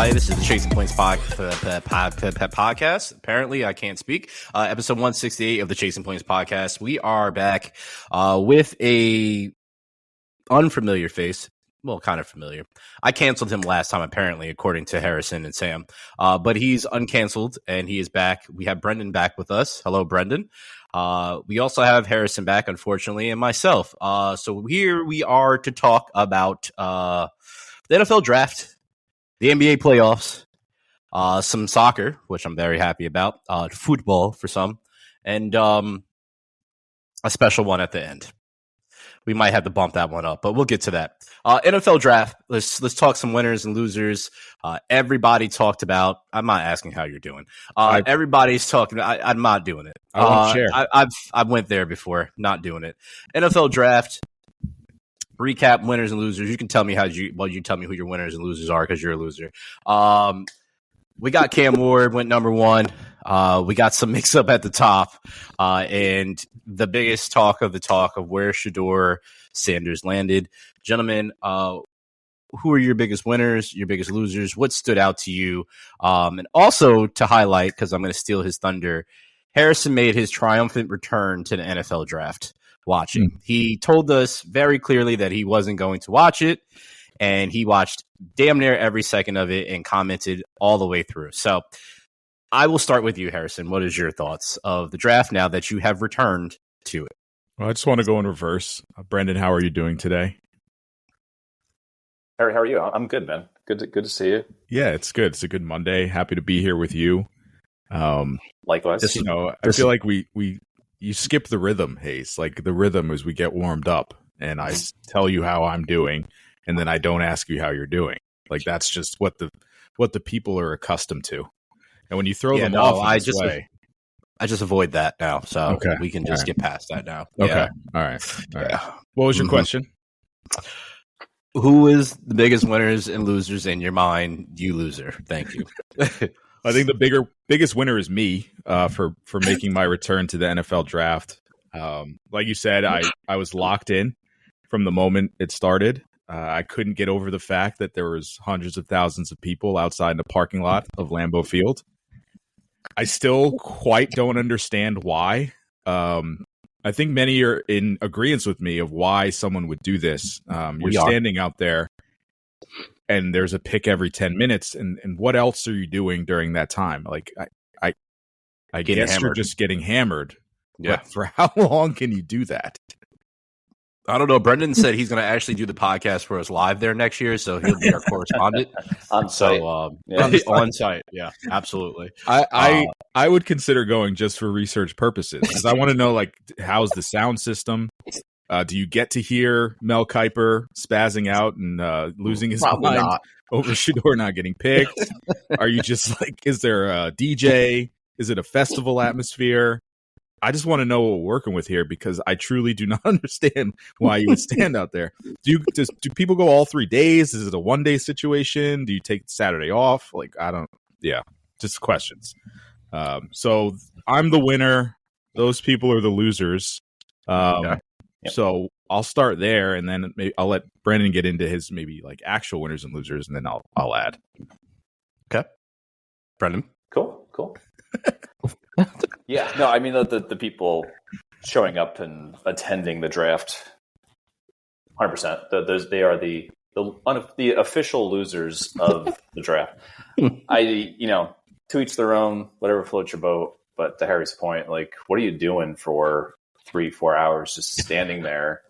Hi, this is the Chasing Points podcast. Apparently, I can't speak. Episode 168 of the Chasing Points podcast. We are back with a unfamiliar face. Well, kind of familiar. I canceled him last time, apparently, according to Harrison and Sam. But he's uncanceled, and he is back. We have Brendan back with us. Hello, Brendan. We also have Harrison back, unfortunately, and myself. So here we are to talk about the NFL draft, the NBA playoffs, some soccer, which I'm very happy about, football for some, and a special one at the end. We might have to bump that one up, but we'll get to that. NFL draft. Let's talk some winners and losers. Everybody talked about. I'm not asking how you're doing. Everybody's talking. I'm not doing it. I won't share. I went there before. Not doing it. NFL draft. Recap winners and losers. You can tell me you tell me who your winners and losers are because you're a loser. We got Cam Ward went number one. We got some mix up at the top, and the biggest talk of where Shedeur Sanders landed. Gentlemen, who are your biggest winners, your biggest losers? What stood out to you? And also to highlight, because I'm going to steal his thunder, Harrison made his triumphant return to the NFL draft. Watching. He told us very clearly that he wasn't going to watch it, and he watched damn near every second of it and commented all the way through. So I will start with you, Harrison. What is your thoughts of the draft now that you have returned to it? Well, I just want to go in reverse. Brendan, how are you doing today? Harry, how are you? I'm good, man. Good to see you. Yeah, it's good. It's a good Monday. Happy to be here with you. Likewise. I feel like you skip the rhythm, Haze. Like the rhythm is we get warmed up and I tell you how I'm doing, and then I don't ask you how you're doing. Like that's just what the people are accustomed to. And when you throw them off, I just avoid that now. So we can just get past that now. Okay. Yeah. All right. What was your question? Who is the biggest winners and losers in your mind? You loser. Thank you. I think the biggest winner is me for making my return to the NFL draft. Like you said, I was locked in from the moment it started. I couldn't get over the fact that there was hundreds of thousands of people outside in the parking lot of Lambeau Field. I still quite don't understand why. I think many are in agreement with me of why someone would do this. You're standing out there, and there's a pick every 10 minutes. And what else are you doing during that time? Like, I guess you're just getting hammered. Yeah. But for how long can you do that? I don't know. Brendan said he's going to actually do the podcast for us live there next year, so he'll be our correspondent. On site. So, yeah. On site. Yeah, absolutely. I would consider going just for research purposes because I want to know, like, how's the sound system? Do you get to hear Mel Kiper spazzing out and losing his mind over Shedeur not getting picked? Are you just like, is there a DJ? Is it a festival atmosphere? I just want to know what we're working with here because I truly do not understand why you would stand out there. Do people go all 3 days? Is it a 1-day situation? Do you take Saturday off? Like, just questions. So I'm the winner. Those people are the losers. Yep. So I'll start there, and then maybe I'll let Brandon get into his maybe like actual winners and losers, and then I'll add. Okay, Brendan. Cool. Yeah, no, I mean the people showing up and attending the draft, 100%. They are the official losers of the draft. To each their own, whatever floats your boat. But to Harry's point, like, what are you doing for 3-4 hours just standing there?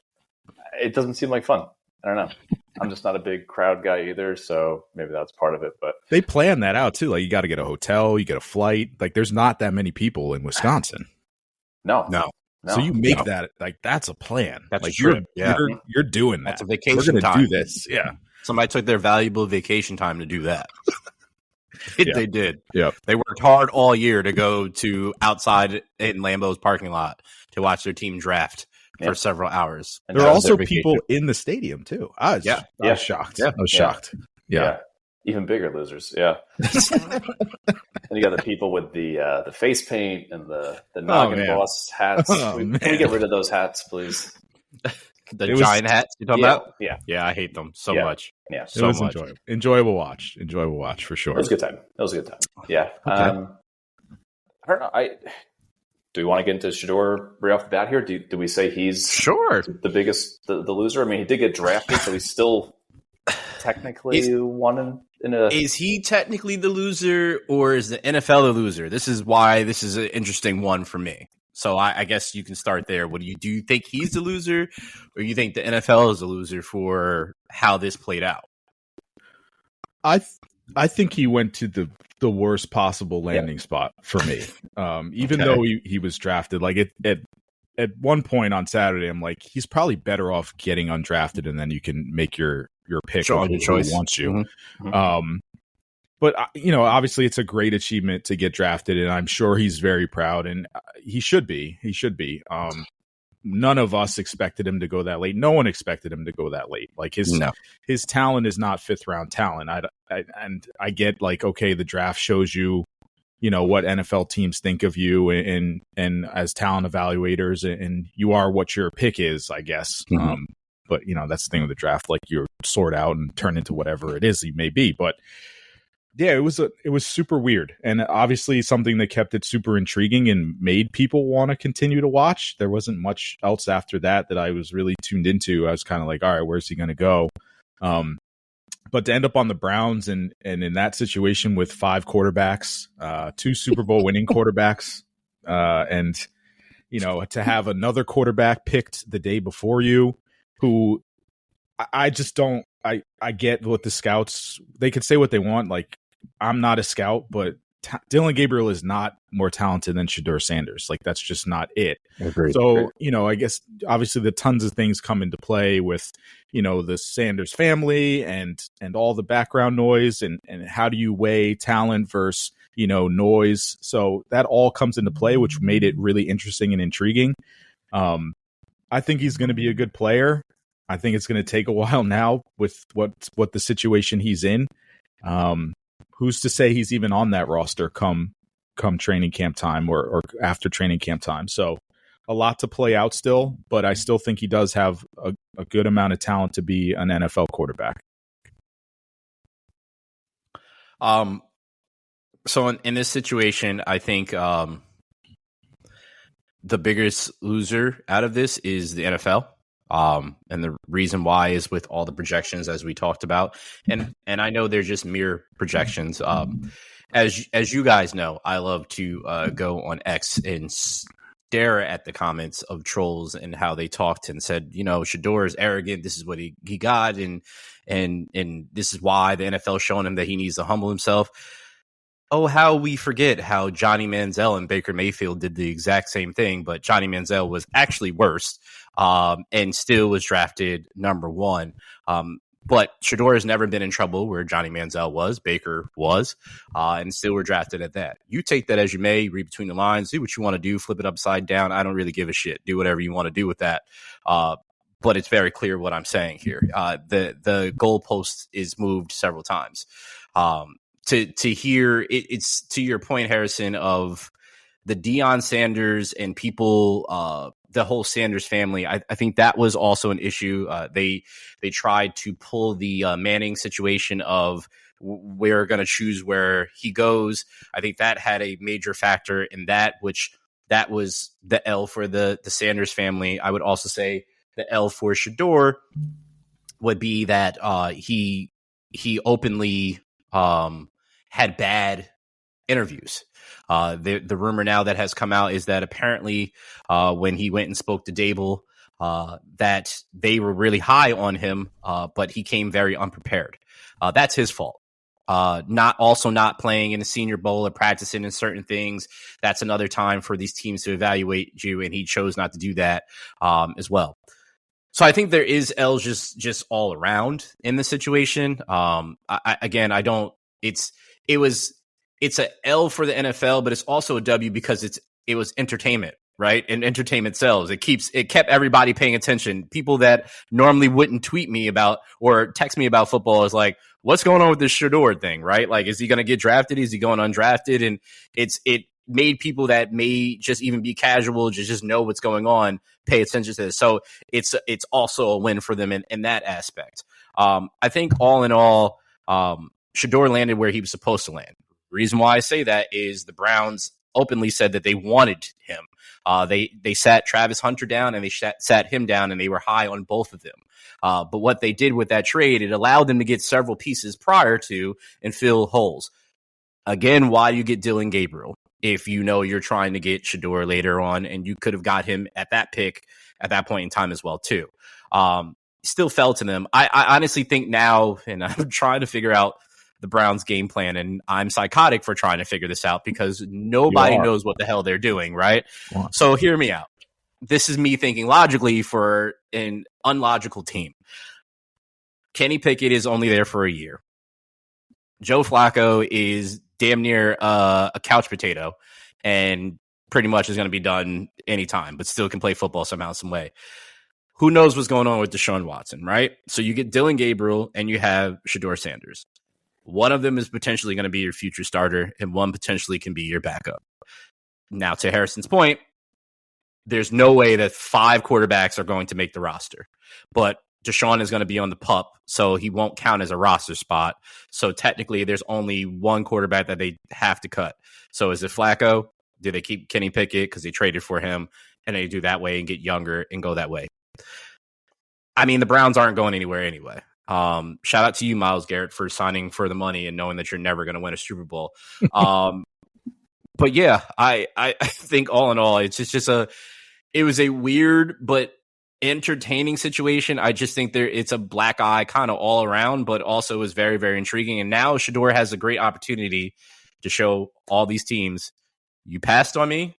It doesn't seem like fun. I don't know. I'm just not a big crowd guy either, so maybe that's part of it. But they plan that out too. Like, you got to get a hotel, you get a flight. Like, there's not that many people in Wisconsin. No. So you make that like that's a plan. That's like true. You're doing that. That's a vacation. We're time. Do this. Yeah. Somebody took their valuable vacation time to do that. They did. Yeah. They worked hard all year to go to outside in Lambeau's parking lot to watch their team draft for several hours. And there are also people in the stadium too. I was shocked. Yeah. I was shocked. Yeah. Even bigger losers. Yeah. And you got the people with the face paint and the noggin boss hats. Can we get rid of those hats, please? The giant hats you're talking about? Yeah. Yeah, I hate them so much. Yeah. So it was much. Enjoyable watch for sure. It was a good time. Yeah. Okay. I don't know. Do we want to get into Shedeur right off the bat here? Do we say he's sure the biggest, the loser? I mean, he did get drafted, so he's still technically one in a. Is he technically the loser, or is the NFL the loser? This is why this is an interesting one for me. So I guess you can start there. Do you think he's the loser, or you think the NFL is the loser for how this played out? I think he went to the worst possible landing spot for me. Even though he was drafted, like at one point on Saturday, I'm like, he's probably better off getting undrafted, and then you can make your pick of who wants you. Mm-hmm. But obviously, it's a great achievement to get drafted, and I'm sure he's very proud, and he should be. He should be. None of us expected him to go that late. No one expected him to go that late. Like his talent is not 5th round talent. I get like, okay, the draft shows you, what NFL teams think of you and as talent evaluators, and you are what your pick is, I guess. Mm-hmm. But that's the thing with the draft. Like you sort out and turn into whatever it is you may be. But yeah, it was super weird, and obviously something that kept it super intriguing and made people want to continue to watch. There wasn't much else after that I was really tuned into. I was kind of like, all right, where's he going to go? But to end up on the Browns and in that situation with 5 quarterbacks, 2 Super Bowl winning quarterbacks, and to have another quarterback picked the day before you, who I just don't. I get what the scouts, they could say what they want. Like, I'm not a scout, but Dylan Gabriel is not more talented than Shedeur Sanders. Like, that's just not it. Agreed. So, I guess obviously the tons of things come into play with, the Sanders family and all the background noise and how do you weigh talent versus, noise. So that all comes into play, which made it really interesting and intriguing. I think he's going to be a good player. I think it's going to take a while now with what the situation he's in. Who's to say he's even on that roster come training camp time or after training camp time? So a lot to play out still, but I still think he does have a good amount of talent to be an NFL quarterback. So in this situation, I think the biggest loser out of this is the NFL. And the reason why is with all the projections, as we talked about, and I know they're just mere projections. As you guys know, I love to go on X and stare at the comments of trolls and how they talked and said, Shedeur is arrogant. This is what he got, and this is why the NFL showing him that he needs to humble himself. Oh, how we forget how Johnny Manziel and Baker Mayfield did the exact same thing, but Johnny Manziel was actually worse and still was drafted number 1. But Shedeur has never been in trouble where Johnny Manziel was, Baker was, and still were drafted at that. You take that as you may, read between the lines, do what you want to do, flip it upside down. I don't really give a shit. Do whatever you want to do with that. But it's very clear what I'm saying here. The goalpost is moved several times. To hear it's to your point, Harrison, of the Deion Sanders and people, the whole Sanders family. I think that was also an issue. They tried to pull the Manning situation of we're going to choose where he goes. I think that had a major factor in that, that was the L for the Sanders family. I would also say the L for Shedeur would be that he openly had bad interviews. The rumor now that has come out is that apparently when he went and spoke to Dable, that they were really high on him, but he came very unprepared. That's his fault. Not playing in the Senior Bowl or practicing in certain things. That's another time for these teams to evaluate you, and he chose not to do that as well. So I think there is L's just all around in the situation. It's a L for the NFL, but it's also a W because it was entertainment, right? And entertainment sells. It kept everybody paying attention. People that normally wouldn't tweet me about or text me about football is like, what's going on with this Shedeur thing, right? Like, is he going to get drafted? Is he going undrafted? And made people that may just even be casual, just know what's going on, pay attention to this. So it's also a win for them in that aspect. I think all in all, Shedeur landed where he was supposed to land. The reason why I say that is the Browns openly said that they wanted him. They sat Travis Hunter down and they sat him down, and they were high on both of them. But what they did with that trade, it allowed them to get several pieces prior to and fill holes. Again, why you get Dylan Gabriel if you know you're trying to get Shedeur later on, and you could have got him at that pick at that point in time as well too. Still fell to them. I honestly think now, and I'm trying to figure out the Browns game plan, and I'm psychotic for trying to figure this out because nobody knows what the hell they're doing, right? So hear me out. This is me thinking logically for an unlogical team. Kenny Pickett is only there for a year. Joe Flacco is damn near a couch potato and pretty much is going to be done anytime, but still can play football somehow, some way. Who knows what's going on with Deshaun Watson, right? So you get Dylan Gabriel and you have Shedeur Sanders. One of them is potentially going to be your future starter, and one potentially can be your backup. Now, to Harrison's point, there's no way that 5 quarterbacks are going to make the roster. But Deshaun is going to be on the PUP, so he won't count as a roster spot. So technically, there's only one quarterback that they have to cut. So is it Flacco? Do they keep Kenny Pickett because they traded for him, and they do that way and get younger and go that way? I mean, the Browns aren't going anywhere anyway. Shout out to you, Myles Garrett, for signing for the money and knowing that you're never going to win a Super Bowl. But yeah, I think all in all, it's just it was a weird but entertaining situation. I just think it's a black eye kind of all around, but also is very, very intriguing. And now Shedeur has a great opportunity to show all these teams, you passed on me,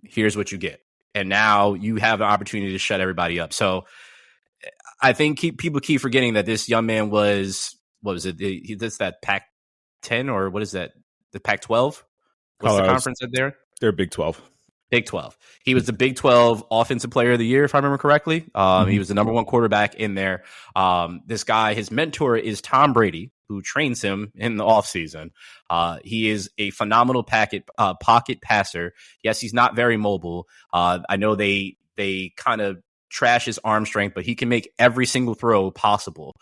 here's what you get. And now you have an opportunity to shut everybody up. So I think people keep forgetting that this young man was, what was it? That's that Pac-10 or what is that? The Pac-12? What's the conference up there? They're Big 12. Big 12. He was the Big 12 Offensive Player of the Year, if I remember correctly. He was the number 1 quarterback in there. This guy, his mentor is Tom Brady, who trains him in the offseason. He is a phenomenal pocket passer. Yes, he's not very mobile. I know they kind of trash his arm strength, but he can make every single throw possible.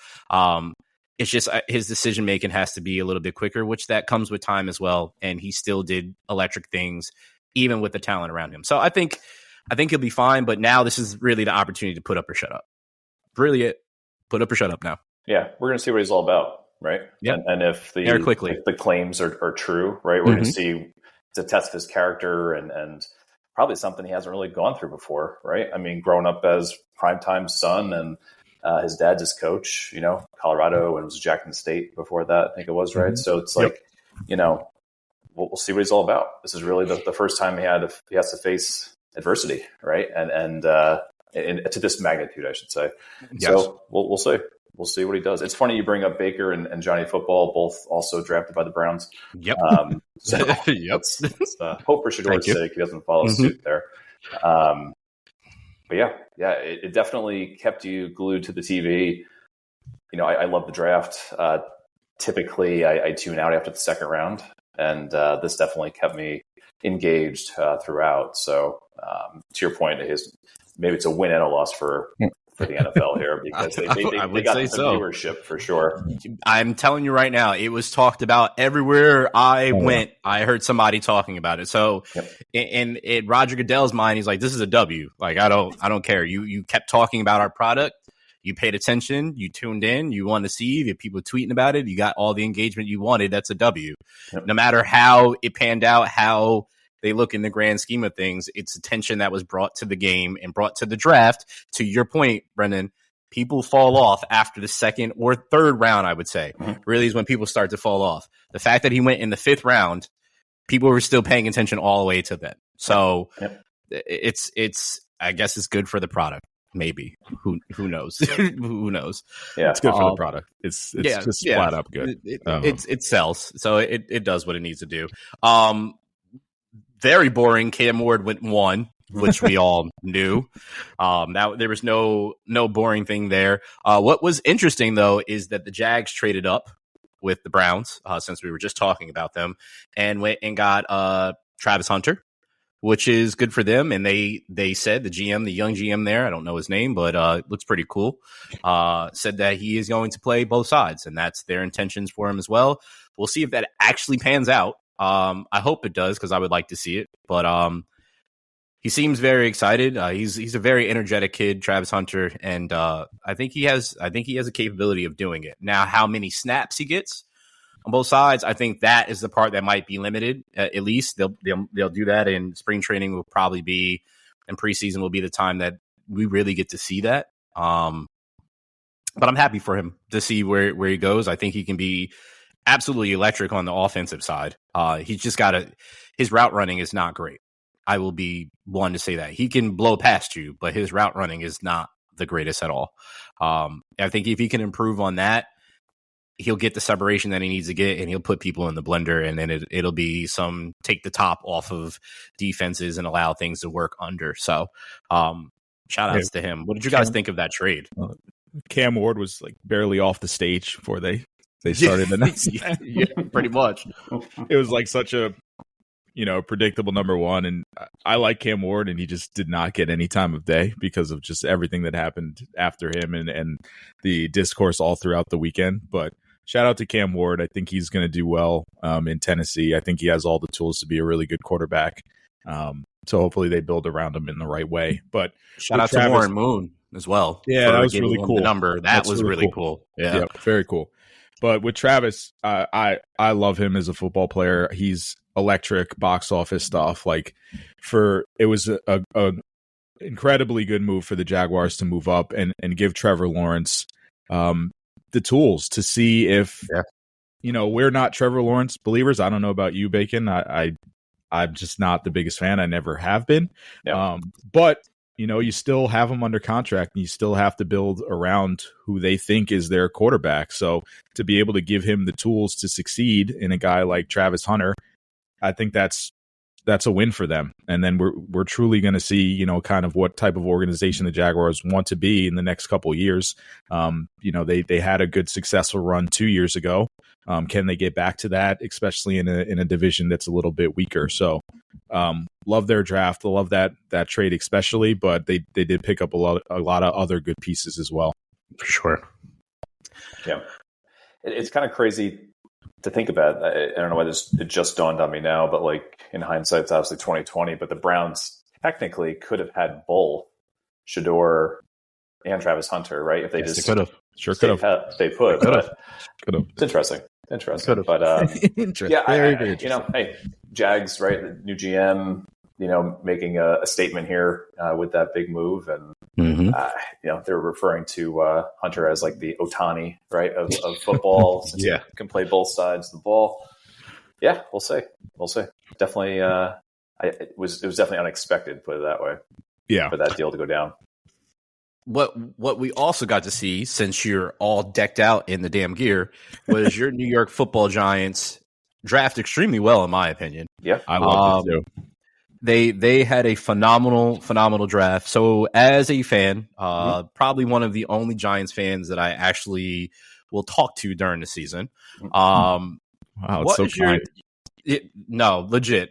It's just his decision making has to be a little bit quicker, which that comes with time as well. And he still did electric things, even with the talent around him. So I think he'll be fine. But now this is really the opportunity to put up or shut up. Really, put up or shut up now. Yeah, we're going to see what he's all about, right? Yeah, and if the claims are true, right, we're going to see it's a test of his character and probably something he hasn't really gone through before, right? I mean, growing up as primetime son and his dad's his coach, Colorado, and it was Jackson State before that, I think it was, right? So it's like, we'll see what he's all about. This is really the first time he has to face adversity, right? And to this magnitude, I should say. Yes. So we'll see. We'll see what he does. It's funny you bring up Baker and Johnny Football, both also drafted by the Browns. Yep. So let's hope for Shedeur's sake he doesn't follow suit there. But yeah, it definitely kept you glued to the TV. I love the draft. Typically, I tune out after the second round, and this definitely kept me engaged throughout. So to your point, maybe it's a win and a loss for the NFL here because they got the viewership for sure. I'm telling you right now, it was talked about everywhere I went. I heard somebody talking about it. So in Roger Goodell's mind, he's like, this is a W. Like, I don't care. You kept talking about our product. You paid attention. You tuned in. You wanted to see the people tweeting about it. You got all the engagement you wanted. That's a W. Yep. No matter how it panned out, how they look in the grand scheme of things, it's attention that was brought to the game and brought to the draft. To your point, Brendan, people fall off after the second or third round, I would say. Really is when people start to fall off. The fact that he went in the 5th round, people were still paying attention all the way to that. So it's I guess it's good for the product. Maybe. Who knows? Who knows? Yeah, it's good for the product. It's just flat up good. It sells. So it does what it needs to do. Very boring. Cam Ward went 1, which we all knew. There was no boring thing there. What was interesting though is that the Jags traded up with the Browns, since we were just talking about them, and went and got Travis Hunter, which is good for them. And they said the young GM there, I don't know his name, but looks pretty cool, said that he is going to play both sides, and that's their intentions for him as well. We'll see if that actually pans out. I hope it does, because I would like to see it. But he seems very excited. He's a very energetic kid, Travis Hunter, and I think he has a capability of doing it. Now, how many snaps he gets on both sides, I think that is the part that might be limited. At least they'll do that in spring training. Will probably be, and preseason will be the time that we really get to see that. But I'm happy for him to see where he goes. I think he can be absolutely electric on the offensive side. He's just his route running is not great. I will be one to say that. He can blow past you, but his route running is not the greatest at all. I think if he can improve on that, he'll get the separation that he needs to get, and he'll put people in the blender, and then it'll be some take the top off of defenses and allow things to work under. So shout outs to him. What did you guys think of that trade? Cam Ward was like barely off the stage before they started the next. Yeah, pretty much. It was like such a predictable number one, and I like Cam Ward, and he just did not get any time of day because of just everything that happened after him and the discourse all throughout the weekend. But shout out to Cam Ward. I think he's going to do well in Tennessee. I think he has all the tools to be a really good quarterback. So hopefully they build around him in the right way. But shout out to Warren Moon as well. Yeah, that was really cool. The number that was really cool. Yeah, very cool. But with Travis, I love him as a football player. He's electric, box office stuff. Like it was a incredibly good move for the Jaguars to move up and give Trevor Lawrence the tools to see if we're not Trevor Lawrence believers. I don't know about you, Bacon. I'm just not the biggest fan. I never have been. Yeah. But you still have him under contract, and you still have to build around who they think is their quarterback. So to be able to give him the tools to succeed in a guy like Travis Hunter, I think that's a win for them. And then we're truly going to see, kind of what type of organization the Jaguars want to be in the next couple of years. They had a good successful run 2 years ago. Can they get back to that, especially in a division that's a little bit weaker? So love their draft. I love that trade especially, but they did pick up a lot of other good pieces as well. For sure. Yeah. It's kind of crazy to think about. I don't know why it just dawned on me now, but like in hindsight, it's obviously 2020, but the Browns technically could have had Bull, Shador, and Travis Hunter, right? If they just could have. Sure could have. Stay put. Could have. It's interesting. Could've. But interesting. Yeah, very interesting. Hey, Jags, right? New GM, making a statement here with that big move, and they're referring to Hunter as like the Ohtani, right, of football. Since he can play both sides of the ball. Yeah, we'll see. Definitely, it was definitely unexpected, put it that way. Yeah, for that deal to go down. What we also got to see, since you're all decked out in the damn gear, was your New York Football Giants draft extremely well, in my opinion. Yeah, I love it too. They had a phenomenal draft. So as a fan, probably one of the only Giants fans that I actually will talk to during the season. Wow, it's so kind. No, legit.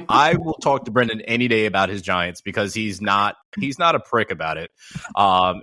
I will talk to Brendan any day about his Giants because he's not a prick about it. And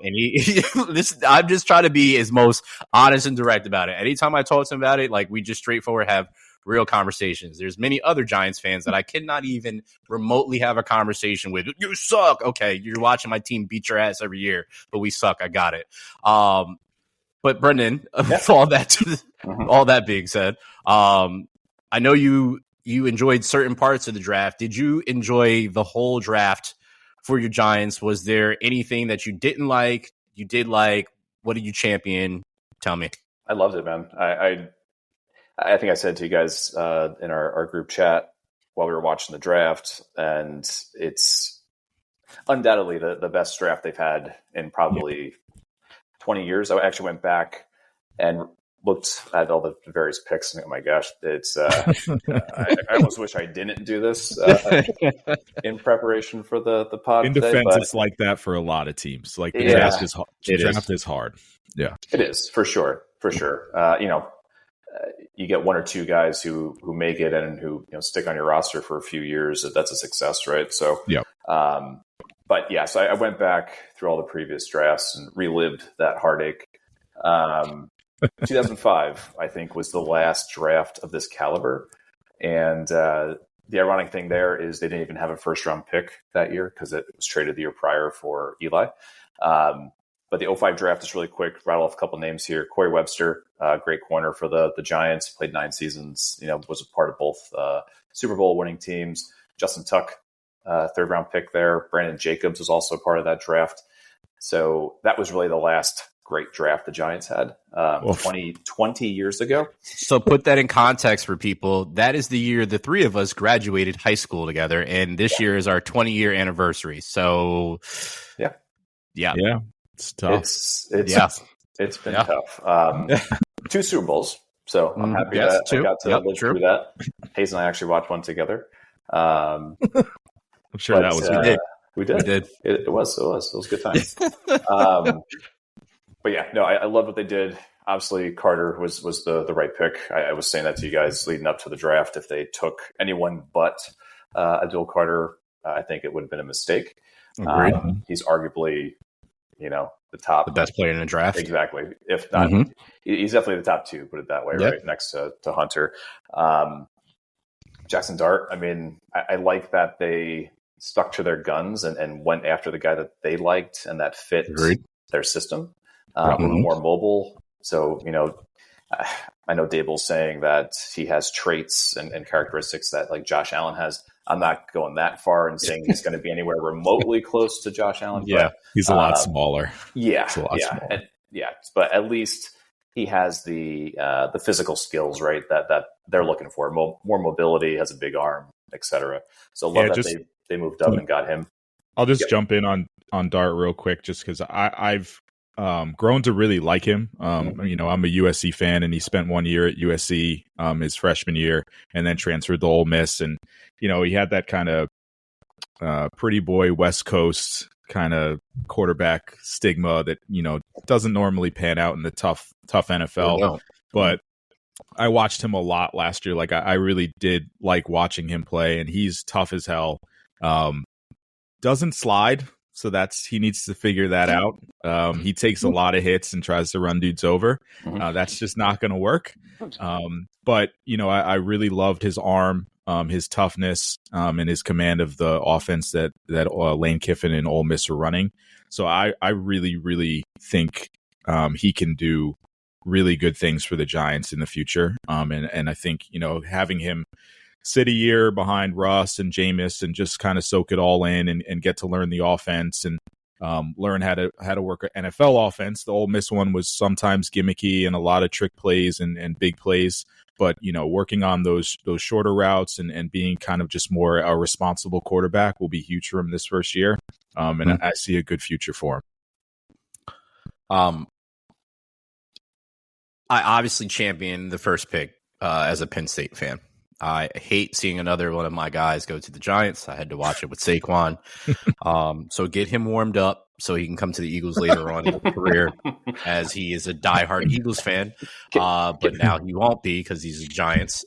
I'm just trying to be as most honest and direct about it. Anytime I talk to him about it, like, we just straightforward have real conversations. There's many other Giants fans that I cannot even remotely have a conversation with. You suck. Okay, you're watching my team beat your ass every year, but we suck. I got it. But Brendan, all that being said, I know you enjoyed certain parts of the draft. Did you enjoy the whole draft for your Giants? Was there anything that you didn't like? You did like? What did you champion? Tell me. I loved it, man. I think I said to you guys in our group chat while we were watching the draft, and it's undoubtedly the best draft they've had in probably 20 years. I actually went back and looked at all the various picks, and oh my gosh, it's I almost wish I didn't do this in preparation for the pod. In defense, it's like that for a lot of teams. Like the draft is hard. Yeah, it is for sure. you get one or two guys who make it and who stick on your roster for a few years, that's a success, right? So, yeah. But yeah, so I went back through all the previous drafts and relived that heartache. 2005, I think, was the last draft of this caliber. And the ironic thing there is they didn't even have a first-round pick that year because it was traded the year prior for Eli. But the 05 draft is really quick. Rattle off a couple names here. Corey Webster, great corner for the Giants, played 9 seasons, was a part of both Super Bowl winning teams. Justin Tuck, third-round pick there. Brandon Jacobs was also part of that draft. So that was really the last great draft the Giants had 20 years ago. So put that in context for people. That is the year the three of us graduated high school together, and this year is our 20-year anniversary. So, yeah, it's tough. It's been tough. 2 Super Bowls, so I'm happy that I got to live through that. Haze and I actually watched one together. I'm sure that was we did. It was a good time. But yeah, no, I love what they did. Obviously, Carter was the right pick. I was saying that to you guys leading up to the draft. If they took anyone but Abdul Carter, I think it would have been a mistake. He's arguably, the best player in the draft. Exactly. If not, he's definitely the top 2. Put it that way, right next to Hunter. Jackson Dart. I mean, I like that they stuck to their guns and went after the guy that they liked and that fit their system. More mobile. So, I know Dable's saying that he has traits and characteristics that like Josh Allen has. I'm not going that far and saying he's going to be anywhere remotely close to Josh Allen. Yeah, but, he's a lot smaller. Smaller. But at least he has the physical skills, right? That they're looking for. More mobility, has a big arm, etc. So love that they moved up and got him. I'll just jump in on Dart real quick, just because I've grown to really like him. I'm a USC fan, and he spent 1 year at USC his freshman year, and then transferred to Ole Miss. And he had that kind of pretty boy West Coast kind of quarterback stigma that doesn't normally pan out in the tough NFL. But I watched him a lot last year. Like I really did like watching him play, and he's tough as hell. Doesn't slide. So he needs to figure that out. He takes a lot of hits and tries to run dudes over. That's just not going to work. But I really loved his arm, his toughness, and his command of the offense that Lane Kiffin and Ole Miss are running. So I really, really think he can do really good things for the Giants in the future. And I think having him sit a year behind Russ and Jameis and just kind of soak it all in and get to learn the offense and learn how to work an NFL offense. The Ole Miss one was sometimes gimmicky and a lot of trick plays and big plays, but working on those shorter routes and being kind of just more a responsible quarterback will be huge for him this first year. And I see a good future for him. I obviously champion the first pick as a Penn State fan. I hate seeing another one of my guys go to the Giants. I had to watch it with Saquon. So get him warmed up so he can come to the Eagles later on in his career, as he is a diehard Eagles fan. But now he won't be because he's a Giants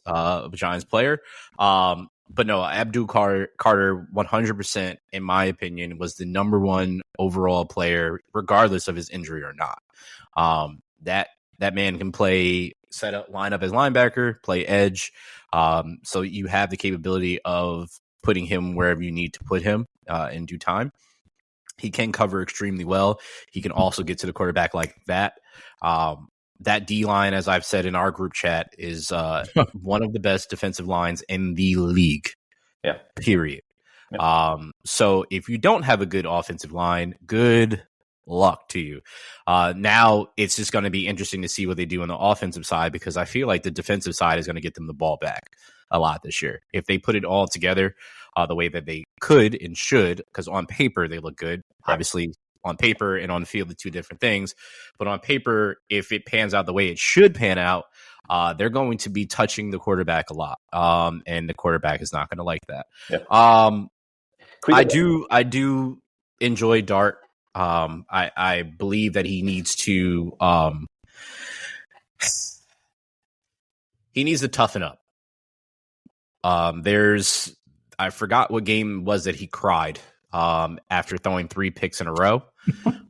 player. But no, Abdul Carter, 100%, in my opinion, was the number 1 overall player, regardless of his injury or not. That man can play line up as linebacker, play edge. So you have the capability of putting him wherever you need to put him in due time. He can cover extremely well. He can also get to the quarterback like that. That D-line, as I've said in our group chat, is one of the best defensive lines in the league. Yeah. Period. Yeah. So if you don't have a good offensive line, good luck to you. Now it's just going to be interesting to see what they do on the offensive side, because I feel like the defensive side is going to get them the ball back a lot this year. If they put it all together the way that they could and should, because on paper they look good. Right. Obviously, on paper and on the field, the two different things. But on paper, if it pans out the way it should pan out, they're going to be touching the quarterback a lot. And the quarterback is not going to like that. Yeah. I do enjoy Dart. I believe that he needs to he needs to toughen up. I forgot what game was that he cried after throwing 3 picks in a row.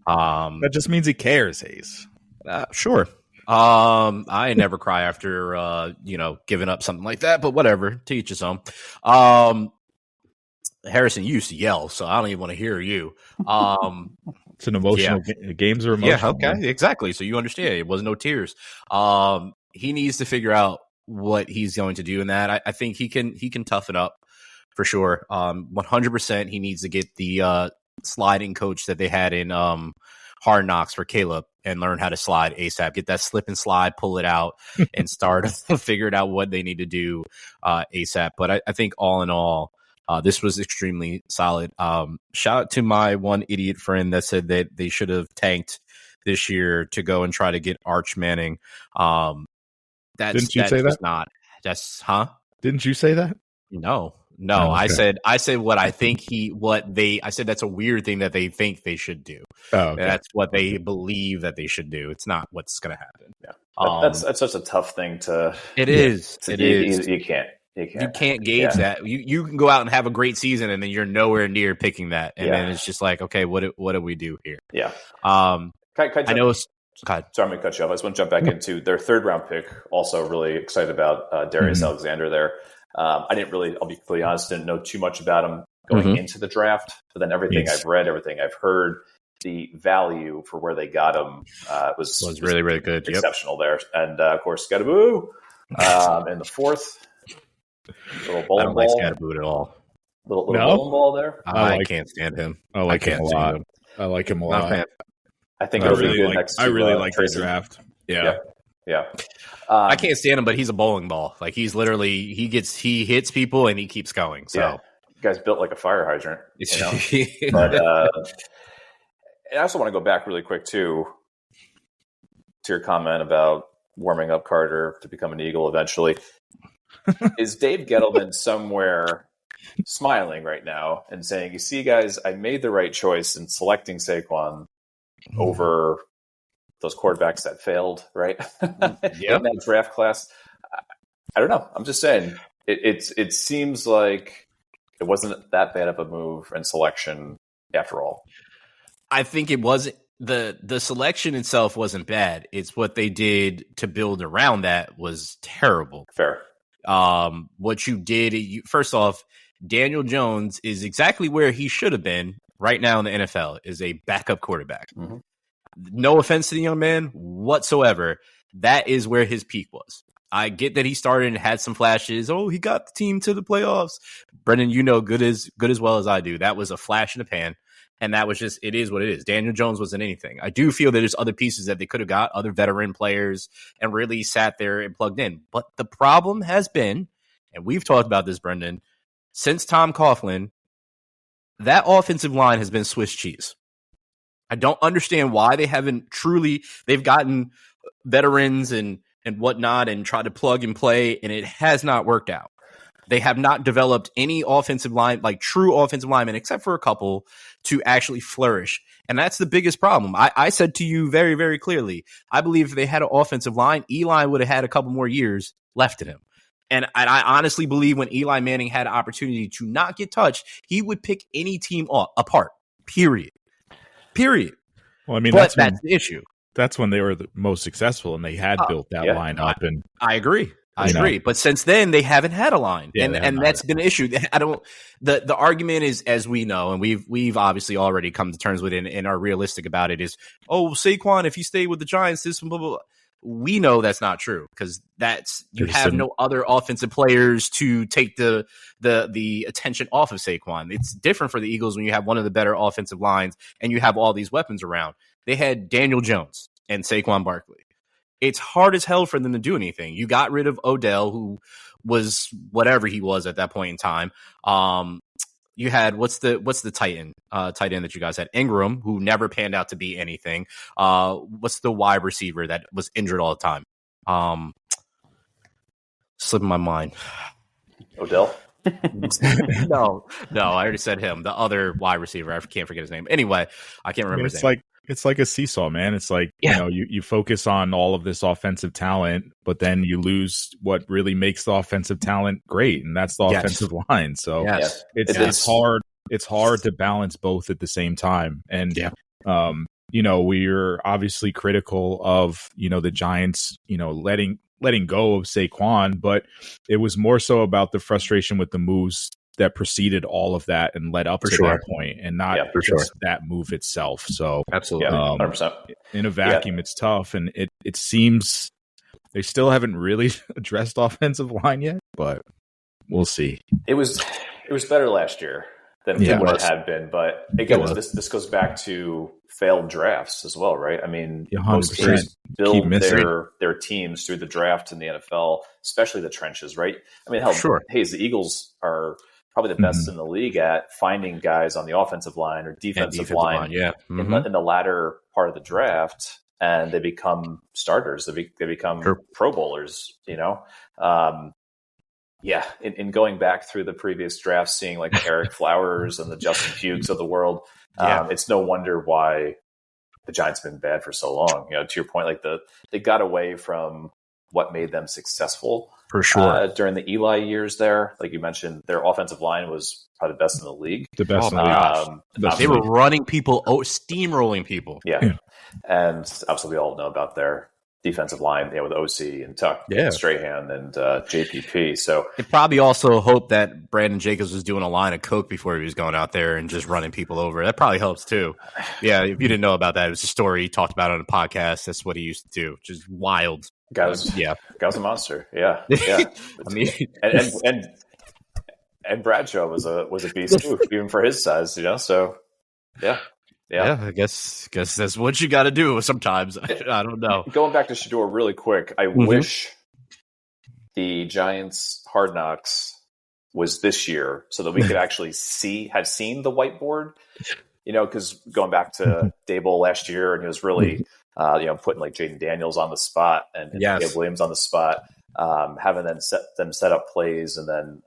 That just means he cares, Haze. Sure. I never cry after giving up something like that, but whatever. To each his own. Harrison, you used to yell, so I don't even want to hear you. It's an emotional games are emotional. Yeah, okay, exactly. So you understand it was no tears. He needs to figure out what he's going to do in that. I think he can toughen up for sure. 100% he needs to get the sliding coach that they had in Hard Knocks for Caleb and learn how to slide ASAP. Get that slip and slide, pull it out, and start figuring out what they need to do ASAP. But I think all in all, this was extremely solid. Shout out to my one idiot friend that said that they should have tanked this year to go and try to get Arch Manning. Didn't you say that? Didn't you say that? No. Oh, okay. I said what I think I said that's a weird thing that they think they should do. Oh, okay. That's what they believe that they should do. It's not what's going to happen. Yeah. That's such a tough thing to. It is. You can't. You can't gauge that. You can go out and have a great season, and then you're nowhere near picking that, and then it's just like, okay, what do we do here? Yeah. I know. Sorry, I'm going to cut you off. I just want to jump back into their 3rd round pick. Also, really excited about Darius Alexander there. I didn't really, I'll be completely honest, didn't know too much about him going into the draft, but then everything I've read, everything I've heard, the value for where they got him was really, really good. Exceptional there. And of course, Scattaboo in the 4th. Little bowling I don't like ball. Scattaboo at all. Little bowling ball there. I can't stand him. I like him a lot. I like him a lot. I think I really like his draft. Yeah. I can't stand him, but he's a bowling ball. Like he's literally he hits people and he keeps going. So you guys built like a fire hydrant. But I also want to go back really quick to your comment about warming up Carter to become an Eagle eventually. Is Dave Gettleman somewhere smiling right now and saying, "You see, guys, I made the right choice in selecting Saquon over those quarterbacks that failed, right? In that draft class." I don't know. I'm just saying it seems like it wasn't that bad of a move and selection after all. I think it wasn't the selection itself wasn't bad. It's what they did to build around that was terrible. Fair. What you did, first off, Daniel Jones is exactly where he should have been right now in the NFL, is a backup quarterback. Mm-hmm. No offense to the young man whatsoever. That is where his peak was. I get that he started and had some flashes. Oh, he got the team to the playoffs. Brendan, you know good as well as I do. That was a flash in the pan. And that was just, it is what it is. Daniel Jones wasn't anything. I do feel that there's other pieces that they could have got, other veteran players, and really sat there and plugged in. But the problem has been, and we've talked about this, Brendan, since Tom Coughlin, that offensive line has been Swiss cheese. I don't understand why they haven't they've gotten veterans and whatnot and tried to plug and play, and it has not worked out. They have not developed any offensive line, like true offensive linemen, except for a couple, to actually flourish. And that's the biggest problem. I said to you very, very clearly, I believe if they had an offensive line, Eli would have had a couple more years left in him. And I honestly believe when Eli Manning had an opportunity to not get touched, he would pick any team apart, period. Well, I mean, that's the issue. That's when they were the most successful, and they had built that line up. And I agree. But since then they haven't had a line, and that's been an issue. The argument is, as we know, and we've obviously already come to terms with it and are realistic about it, is, oh, Saquon, if you stay with the Giants, this blah, blah, blah. We know that's not true, because you have no other offensive players to take the attention off of Saquon. It's different for the Eagles when you have one of the better offensive lines and you have all these weapons around. They had Daniel Jones and Saquon Barkley. It's hard as hell for them to do anything. You got rid of Odell, who was whatever he was at that point in time. You had what's the tight end that you guys had? Ingram, who never panned out to be anything. What's the wide receiver that was injured all the time? Slipping my mind. Odell? No, I already said him. The other wide receiver, I can't forget his name. Anyway, I can't remember his name. It's like a seesaw, man. It's like, you focus on all of this offensive talent, but then you lose what really makes the offensive talent great, and that's the offensive line. So it's hard. It's hard to balance both at the same time. And we're obviously critical of the Giants, letting go of Saquon, but it was more so about the frustration with the moves that preceded all of that and led up to that point, and not just that move itself. So absolutely, 100%. In a vacuum, it's tough, and it seems they still haven't really addressed offensive line yet, but we'll see. It was better last year than what it had been, but again, this goes back to failed drafts as well, right? I mean, most teams build their teams through the draft in the NFL, especially the trenches, right? I mean, Hayes, the Eagles are probably the best in the league at finding guys on the offensive line or defensive line in the latter part of the draft, and they become starters. They become Pro Bowlers, in going back through the previous drafts, seeing like the Eric Flowers and the Justin Hughes of the world, it's no wonder why the Giants have been bad for so long. To your point, like they got away from what made them successful for sure during the Eli years there. Like you mentioned, their offensive line was probably the best in the league. The best in the league. They were running people, steamrolling people. Yeah. And obviously we all know about their defensive line, with OC and Tuck, and Strahan and JPP. So they probably also hoped that Brandon Jacobs was doing a line of coke before he was going out there and just running people over. That probably helps too. Yeah, if you didn't know about that, it was a story he talked about on a podcast. That's what he used to do. Just wild. Guy was a monster. Yeah. I mean, and Bradshaw was a beast too, even for his size. So yeah, I guess that's what you got to do sometimes. I don't know. Going back to Shedeur really quick, I wish the Giants Hard Knocks was this year so that we could actually have seen the whiteboard. Because going back to Dable last year, and he was really putting like Jaden Daniels on the spot and Caleb Williams on the spot, having them set up plays and then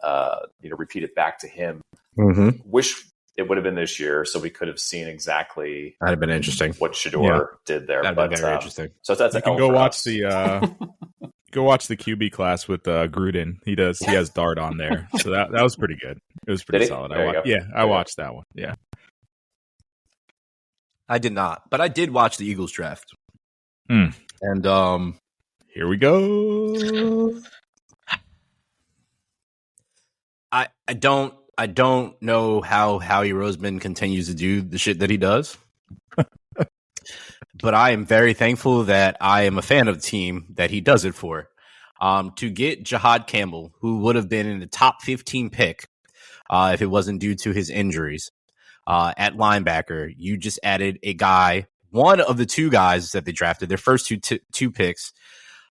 repeat it back to him. Wish it would have been this year, so we could have seen exactly that'd have been interesting what Shedeur did there. That'd be very interesting. So that's you can go watch the QB class with Gruden. He has Dart on there, so that was pretty good. It was pretty solid. I watched that one. Yeah, I did not, but I did watch the Eagles draft. And here we go. I don't know how Howie Roseman continues to do the shit that he does, but I am very thankful that I am a fan of the team that he does it for. To get Jahad Campbell, who would have been in the top 15 pick if it wasn't due to his injuries, at linebacker, you just added a guy, one of the two guys that they drafted, their first two picks,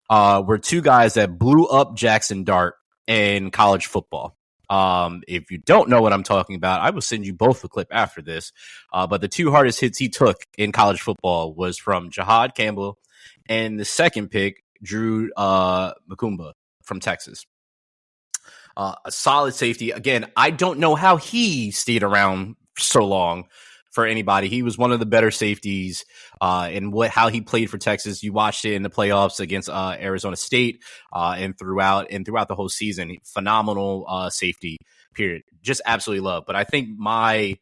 were two guys that blew up Jackson Dart in college football. If you don't know what I'm talking about, I will send you both a clip after this. But the two hardest hits he took in college football was from Jahad Campbell and the second pick, Drew Makumba from Texas. A solid safety. Again, I don't know how he stayed around so long for anybody. He was one of the better safeties in how he played for Texas. You watched it in the playoffs against Arizona State and throughout the whole season. Phenomenal safety, period. Just absolutely love. But I think my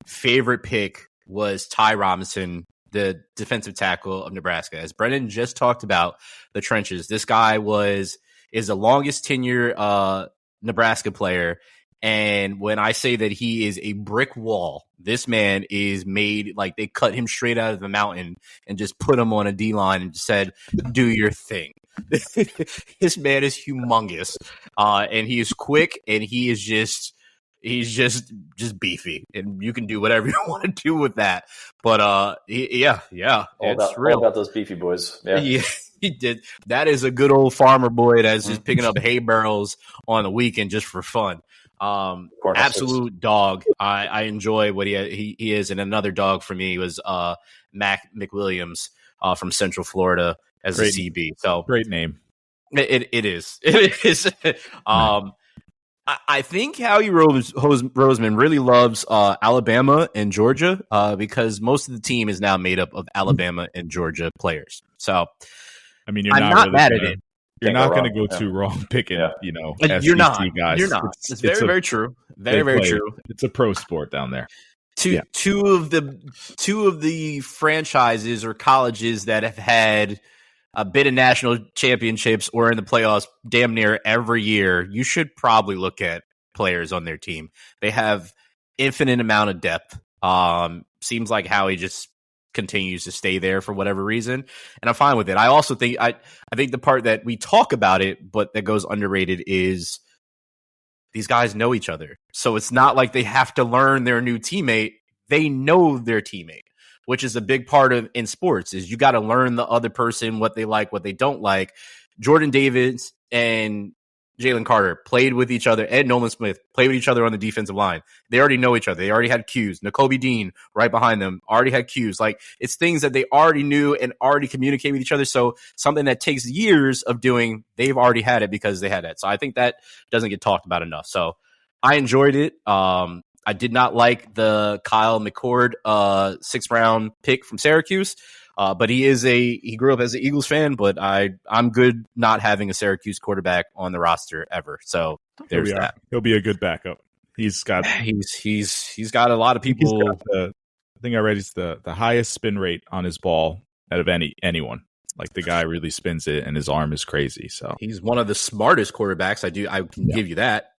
favorite pick was Ty Robinson, the defensive tackle of Nebraska. As Brennan just talked about the trenches, this guy is the longest tenure Nebraska player. And when I say that he is a brick wall, this man is made like they cut him straight out of the mountain and just put him on a D-line and said, do your thing. This man is humongous. And he is quick and he's just beefy. And you can do whatever you want to do with that. But all about those beefy boys. Yeah. He did. That is a good old farmer boy that's just picking up hay barrels on the weekend just for fun. Absolute dog. I enjoy what he is. And another dog for me was Mac McWilliams from Central Florida as a CB. So great name. It is. It is. I think Howie Roseman really loves Alabama and Georgia because most of the team is now made up of Alabama and Georgia players. So, I mean, I'm not mad at it. You're not going to go too wrong picking, SEC you're not. guys. You're not. It's very true. Very true. It's a pro sport down there. Two of the franchises or colleges that have had a bit of national championships or in the playoffs damn near every year, you should probably look at players on their team. They have infinite amount of depth. Seems like Howie just continues to stay there for whatever reason, and I'm fine with it. I also think I think the part that we talk about it, but that goes underrated, is these guys know each other. So it's not like they have to learn their new teammate. They know their teammate, which is a big part of in sports, is you got to learn the other person, what they like, what they don't like. Jordan Davis and Jalen Carter played with each other. Ed Nolan Smith played with each other on the defensive line. They already know each other. They already had cues. Nakobe Dean right behind them already had cues. Like, it's things that they already knew and already communicate with each other. So something that takes years of doing, they've already had it because they had that. So I think that doesn't get talked about enough. So I enjoyed it. I did not like the Kyle McCord 6th round pick from Syracuse. But he grew up as an Eagles fan, but I'm good not having a Syracuse quarterback on the roster ever. So there's that. He'll be a good backup. He's got a lot of people. I think I read he's the highest spin rate on his ball out of anyone. Like, the guy really spins it, and his arm is crazy. So he's one of the smartest quarterbacks. I can give you that.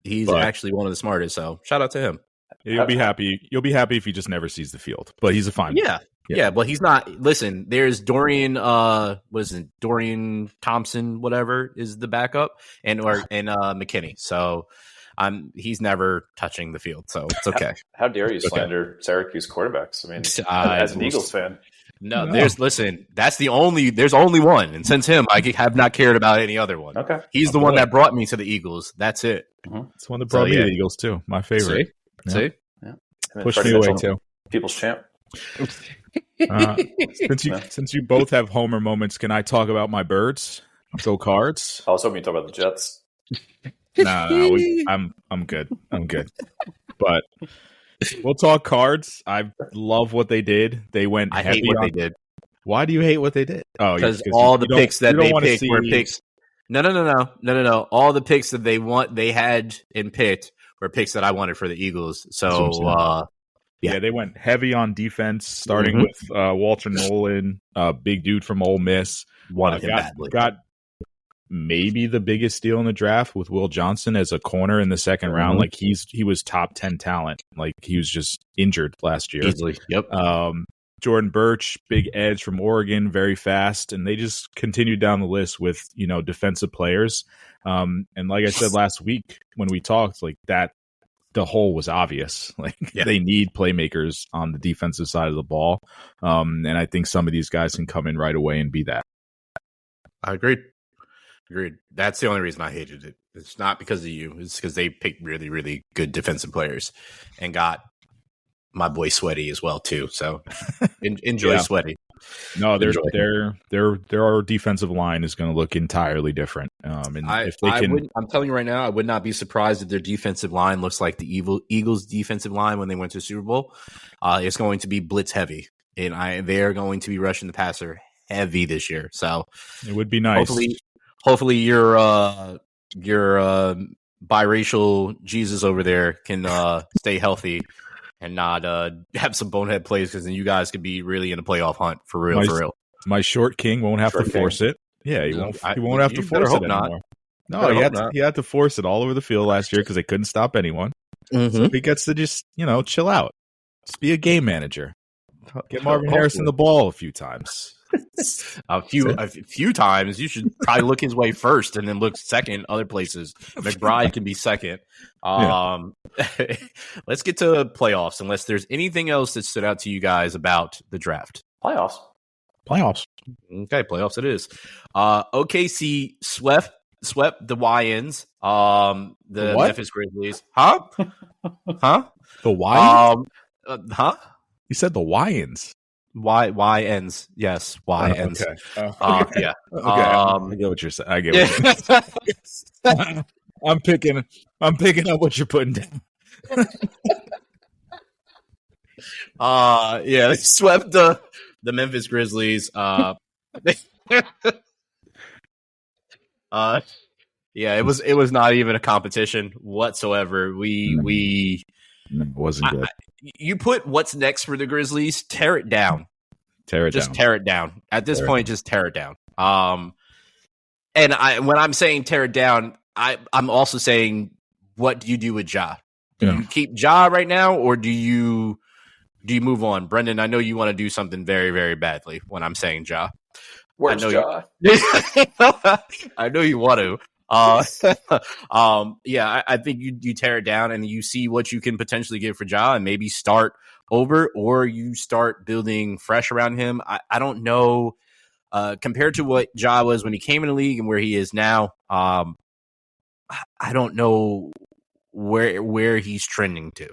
He's actually one of the smartest. So shout out to him. You'll be happy. You'll be happy if he just never sees the field. But he's a fine. Yeah, but he's not. Listen, there's Dorian. Dorian Thompson, whatever, is the backup, and McKinney. So he's never touching the field. So it's okay. How dare you slander Syracuse quarterbacks? I mean, as an Eagles fan. No, that's the only. There's only one, and since him, I have not cared about any other one. Okay, he's the one that brought me to the Eagles. That's it. Mm-hmm. It's one that brought me to the Eagles too. My favorite. See? Yeah. Pushed me away too. People's champ. Since you both have homer moments, can I talk about my birds? Go Cards. I was hoping you talk about the Jets. I'm good. But we'll talk Cards. I love what they did. They went. I hate what they did. Why do you hate what they did? Oh, because all the picks that they picked were picks. No. All the picks that they had and picked were picks that I wanted for the Eagles. So. Yeah, they went heavy on defense, starting with Walter Nolan, big dude from Ole Miss. Got maybe the biggest steal in the draft with Will Johnson as a corner in the second round. Like, he was top 10 talent. Like, he was just injured last year. Easily. Yep. Jordan Birch, big edge from Oregon, very fast, and they just continued down the list with defensive players. And like I said last week when we talked, like that. The hole was obvious. They need playmakers on the defensive side of the ball. And I think some of these guys can come in right away and be that. I agreed. That's the only reason I hated it. It's not because of you. It's because they picked really, really good defensive players and got my boy Sweaty as well too. So enjoy Sweaty. No, their defensive line is going to look entirely different. And if they can, I'm telling you right now, I would not be surprised if their defensive line looks like the Eagles' defensive line when they went to the Super Bowl. It's going to be blitz heavy, and they are going to be rushing the passer heavy this year. So it would be nice. Hopefully, your biracial Jesus over there can stay healthy and not have some bonehead plays, because then you guys could be really in a playoff hunt for real. My short king won't have to force it. Yeah, he won't have to force it anymore. No, he had to force it all over the field last year because they couldn't stop anyone. So he gets to just chill out, just be a game manager. Get Marvin Harrison the ball a few times. A few times. You should probably look his way first and then look second other places. McBride can be second. Let's get to playoffs, unless there's anything else that stood out to you guys about the draft. Playoffs. Okay, playoffs it is. OKC swept the YNs. The Memphis Grizzlies. Huh? The YNs? Huh? You said the YNs. YNs, yes, YNs. Okay. Yeah. Okay. I get what you're saying. I get what you're saying. I'm picking up what you're putting down. Yeah, they swept the Memphis Grizzlies. Yeah, it was not even a competition whatsoever. It wasn't good. You put what's next for the Grizzlies, tear it down. Tear it down. At this point, just tear it down. And when I'm saying tear it down, I'm also saying, what do you do with Ja? Do you keep Ja right now, or do you move on? Brendan, I know you want to do something very, very badly when I'm saying Ja. Where's Ja? I know you want to. Yeah, I think you tear it down and you see what you can potentially get for Ja and maybe start over, or you start building fresh around him. I don't know, compared to what Ja was when he came in the league and where he is now. I don't know where he's trending to.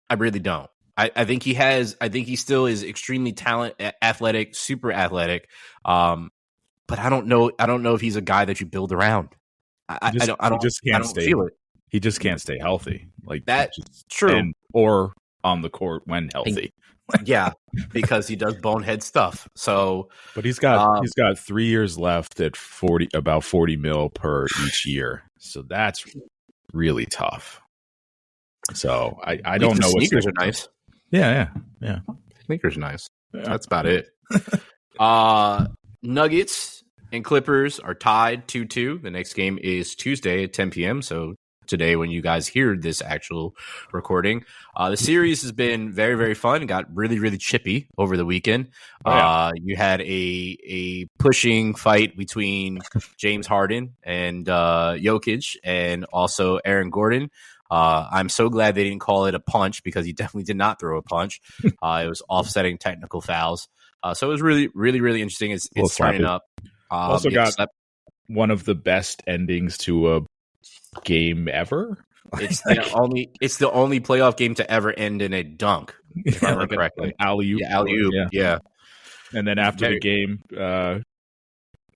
I really don't. I think he still is extremely athletic, super athletic. But I don't know if he's a guy that you build around. I don't feel it. He just can't stay healthy. Like that's true. Or on the court when healthy. Yeah, because he does bonehead stuff. So, but he's got 3 years left at about 40 mil per each year. So that's really tough. So I don't know. Sneakers are nice. Yeah. Sneakers are nice. Yeah. That's about it. Nuggets and Clippers are tied 2-2. The next game is Tuesday at 10 p.m. So today, when you guys hear this actual recording, the series has been very, very fun. It got really, really chippy over the weekend. You had a pushing fight between James Harden and Jokic, and also Aaron Gordon. I'm so glad they didn't call it a punch, because he definitely did not throw a punch. It was offsetting technical fouls. So it was really, really, really interesting. It's turning up. Also got one of the best endings to a game ever. It's the only playoff game to ever end in a dunk, if I remember correctly. Alley-oop. Yeah. And then after the game,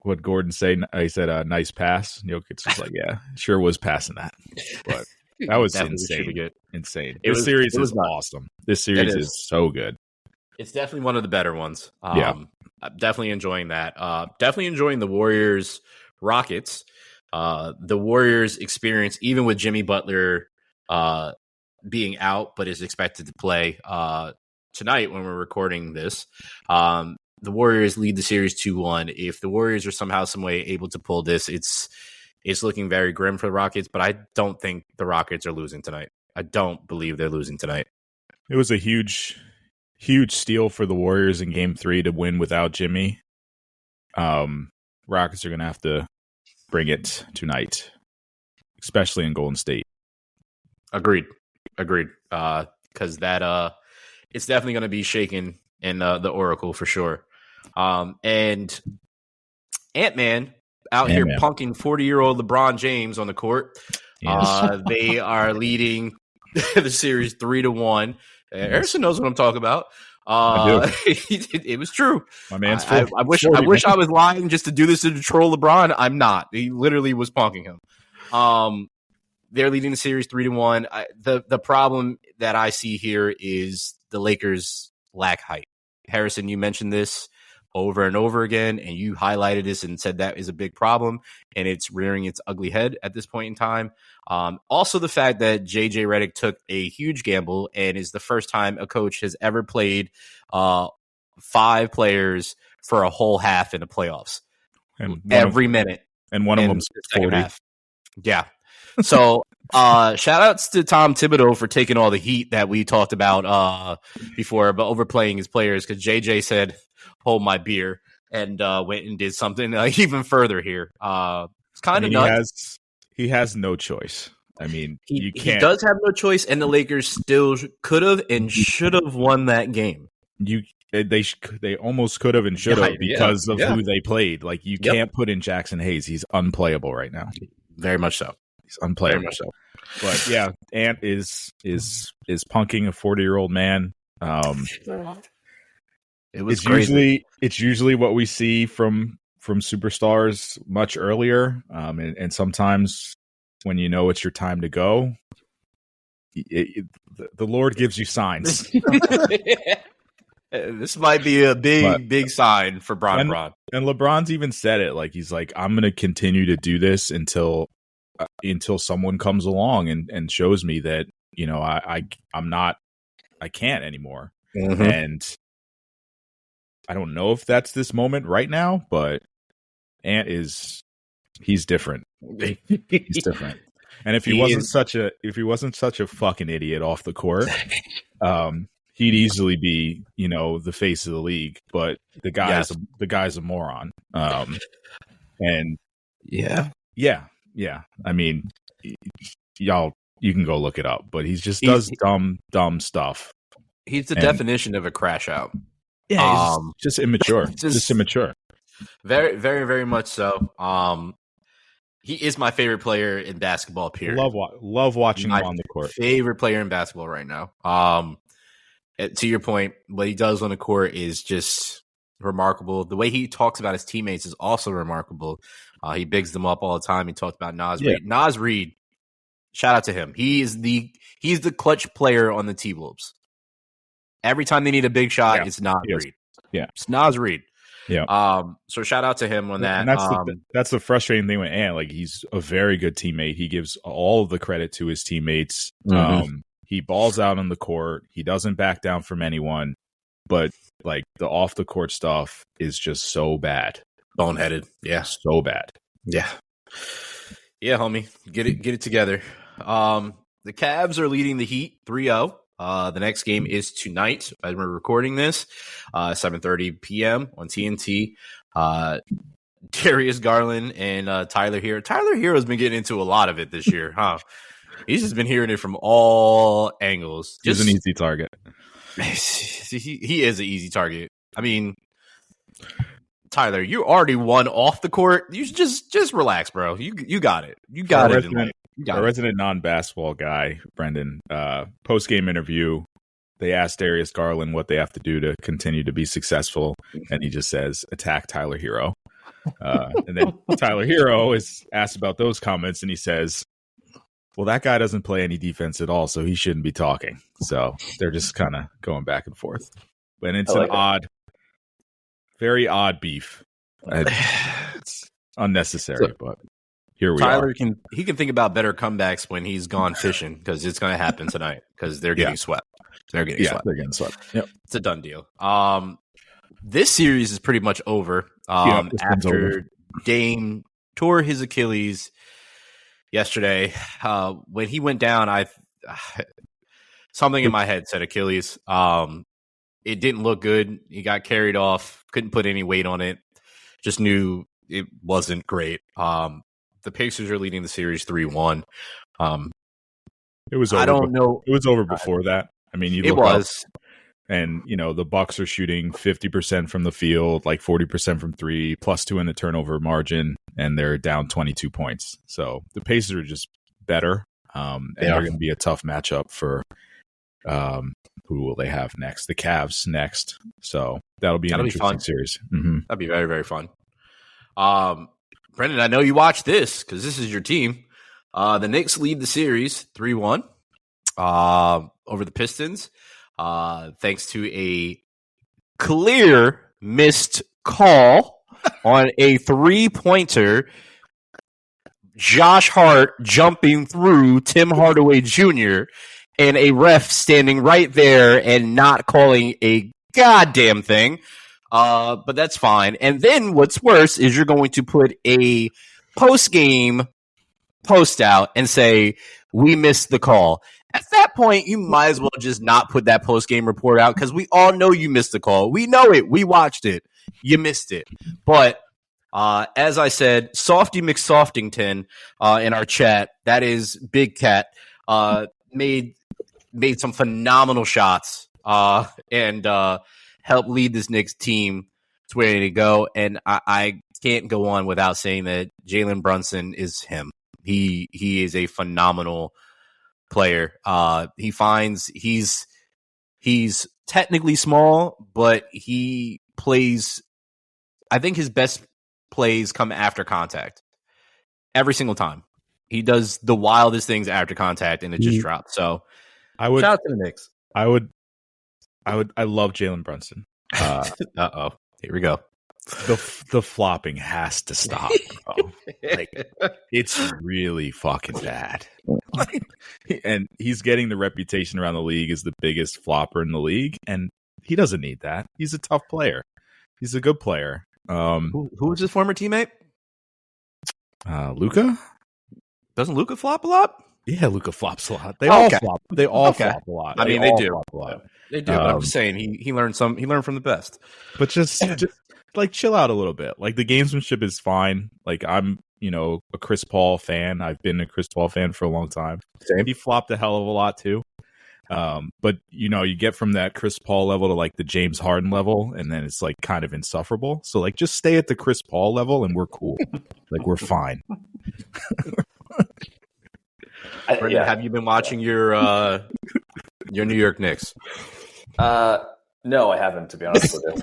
what Gordon say? He said, "Nice pass." Jokic was like, "Yeah, sure was passing that." But that was insane. Insane. This series is awesome. This series is so good. It's definitely one of the better ones. I'm definitely enjoying that. Definitely enjoying the Warriors Rockets. The Warriors experience, even with Jimmy Butler being out, but is expected to play tonight when we're recording this. The Warriors lead the series 2-1. If the Warriors are somehow, some way able to pull this, it's looking very grim for the Rockets, but I don't think the Rockets are losing tonight. I don't believe they're losing tonight. It was a huge steal for the Warriors in Game 3 to win without Jimmy. Rockets are going to have to bring it tonight, especially in Golden State. Agreed. Because that it's definitely going to be shaken in the Oracle for sure. And Ant-Man out here punking 40-year-old LeBron James on the court. Yes. They are leading the series 3-1. Harrison knows what I'm talking about. It was true. My man's I wish I was lying just to do this to troll LeBron. I'm not. He literally was punking him. They're leading the series 3-1. The problem that I see here is the Lakers lack height. Harrison, you mentioned this over and over again, and you highlighted this and said that is a big problem, and it's rearing its ugly head at this point in time. Also, the fact that JJ Redick took a huge gamble and is the first time a coach has ever played 5 players for a whole half in the playoffs, and every minute, and one of them's 40. Half. Yeah. So shout outs to Tom Thibodeau for taking all the heat that we talked about before about overplaying his players, because JJ said, "Hold my beer," and went and did something even further here. It's kind of nuts. He has no choice. I mean, you can't. He does have no choice, and the Lakers still could have and should have won that game. They almost could have and should have because of who they played. Like, you can't put in Jackson Hayes. He's unplayable right now. Very much so. He's unplayable. Very much so. But yeah, Ant is punking a 40-year-old man. It's usually what we see from superstars much earlier, and sometimes when you know it's your time to go, the Lord gives you signs. This might be a big sign for Bron. And LeBron's even said it, like he's like, I'm going to continue to do this until someone comes along and shows me that, you know, I can't anymore. Mm-hmm. And I don't know if that's this moment right now, but Ant he's different. He's different. And if he wasn't such a fucking idiot off the court, he'd easily be, you know, the face of the league. But the guy's a moron. And yeah. I mean, y'all, you can go look it up. But he just does dumb stuff. He's the definition of a crash out. Yeah, he's just immature. Just immature. Very, very, very much so. He is my favorite player in basketball, period. Love watching him on the court. Favorite player in basketball right now. To your point, what he does on the court is just remarkable. The way he talks about his teammates is also remarkable. He bigs them up all the time. He talked about Naz Reid. Naz Reid, shout out to him. He's the clutch player on the T-Wolves. Every time they need a big shot, it's Naz Reid. Yeah, it's Naz Reid. Yeah. So shout out to him on that. And that's the frustrating thing with Ant. Like, he's a very good teammate. He gives all of the credit to his teammates. Mm-hmm. He balls out on the court. He doesn't back down from anyone. But like the off the court stuff is just so bad. Boneheaded. Yeah. So bad. Yeah. Yeah, homie. Get it together. The Cavs are leading the Heat 3-0. The next game is tonight as we're recording this, 7:30 p.m. on TNT. Darius Garland and Tyler Hero. Tyler Hero's been getting into a lot of it this year, huh? He's just been hearing it from all angles. He's an easy target. He is an easy target. I mean, Tyler, you already won off the court. You should just relax, bro. You got it. You got it. A resident non-basketball guy, Brendan, post-game interview, they asked Darius Garland what they have to do to continue to be successful, and he just says, attack Tyler Hero. And then Tyler Hero is asked about those comments, and he says, well, that guy doesn't play any defense at all, so he shouldn't be talking. So they're just kind of going back and forth. But it's very odd beef. It's unnecessary, but here we Tyler are. can think about better comebacks when he's gone fishing, because it's going to happen tonight because they're getting swept. They're getting swept. Yep. It's a done deal. This series is pretty much over. After Dame tore his Achilles yesterday, when he went down, something in my head said Achilles. It didn't look good. He got carried off. Couldn't put any weight on it. Just knew it wasn't great. The Pacers are leading the series 3-1. It was over. I don't know. It was over before that. I mean, it was. And, you know, the Bucks are shooting 50% from the field, like 40% from three, +2 in the turnover margin, and they're down 22 points. So the Pacers are just better, and they're going to be a tough matchup for who will they have next? The Cavs next. So that'll be an interesting series. Mm-hmm. That'd be very, very fun. Brendan, I know you watched this because this is your team. The Knicks lead the series 3-1 over the Pistons. Thanks to a clear missed call on a 3-pointer. Josh Hart jumping through Tim Hardaway Jr. and a ref standing right there and not calling a goddamn thing. But that's fine. And then what's worse is you're going to put a post-game post out and say, we missed the call. At that point, you might as well just not put that post-game report out because we all know you missed the call. We know it. We watched it. You missed it. But as I said, Softy McSoftington in our chat, that is Big Cat, made some phenomenal shots and helped lead this Knicks team to where they need to go. And I can't go on without saying that Jalen Brunson is him. He is a phenomenal player. He's technically small, but he plays. I think his best plays come after contact every single time. He does the wildest things after contact, and it just drops. So I would shout out to the Knicks. I love Jalen Brunson. Uh-oh. Here we go. The flopping has to stop, bro. Like, it's really fucking bad. And he's getting the reputation around the league as the biggest flopper in the league, and he doesn't need that. He's a tough player. He's a good player. Who was his former teammate? Luka? Doesn't Luka flop a lot? Yeah, Luka flops a lot. They all flop. They all flop a lot. I mean, they do. Flop a lot. They do. But I'm just saying, he learned he learned from the best. But just like chill out a little bit. Like the gamesmanship is fine. Like I'm, a Chris Paul fan. I've been a Chris Paul fan for a long time. Same. He flopped a hell of a lot too. But you get from that Chris Paul level to like the James Harden level, and then it's like kind of insufferable. So like just stay at the Chris Paul level, and we're cool. Like we're fine. Brendan, have you been watching your New York Knicks? No, I haven't, to be honest with you.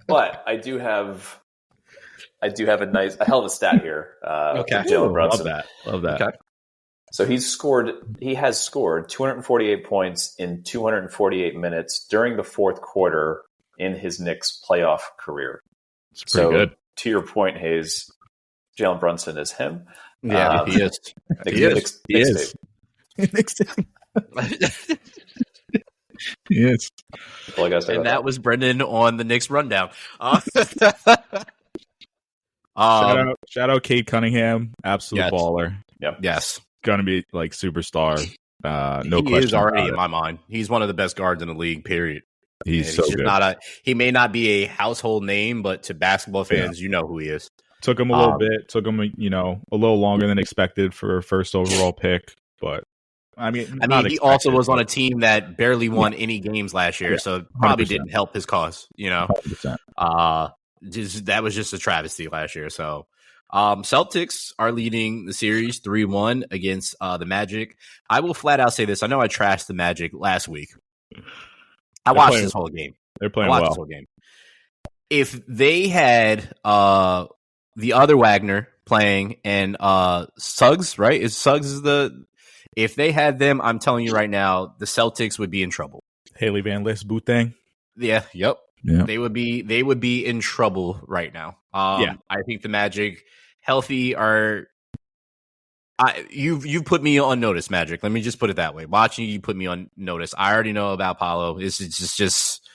But I do have a hell of a stat here. Okay, Jalen Brunson. Love that. Okay. So he has scored 248 points in 248 minutes during the fourth quarter in his Knicks playoff career. It's pretty good. To your point, Hayes, Jalen Brunson is him. Yeah, he is. He is. Yes. And that was Brendan on the Knicks rundown. Shout out Cade Cunningham, absolute baller. Yep. Yes. Gonna be like superstar. No he question. He is already in my mind. He's one of the best guards in the league, period. He's so good. He may not be a household name, but to basketball fans, you know who he is. Took him a little bit. Took him, a little longer than expected for a first overall pick. But I mean, he also was on a team that barely won any games last year, so it probably 100%. didn't help his cause. 100%. That was just a travesty last year. So, Celtics are leading the series 3-1 against the Magic. I will flat out say this: I know I trashed the Magic last week. I watched this whole game. They're playing well. This whole game. If they had the other Wagner playing and Suggs, right? If they had them, I'm telling you right now, the Celtics would be in trouble. Haley Van List Bootang. Yeah, yep. Yeah. They would be in trouble right now. I think the Magic healthy are you've put me on notice, Magic. Let me just put it that way. Watching you put me on notice. I already know about Paolo. It's just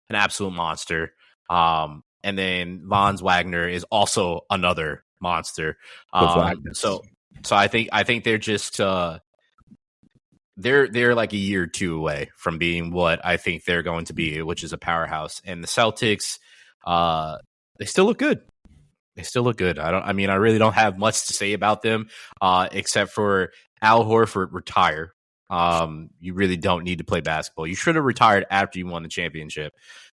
an absolute monster. And then Vons Wagner is also another monster. So I think they're just they're like a year or two away from being what I think they're going to be, which is a powerhouse. And the Celtics, they still look good. I really don't have much to say about them, except for Al Horford retire. You really don't need to play basketball. You should have retired after you won the championship.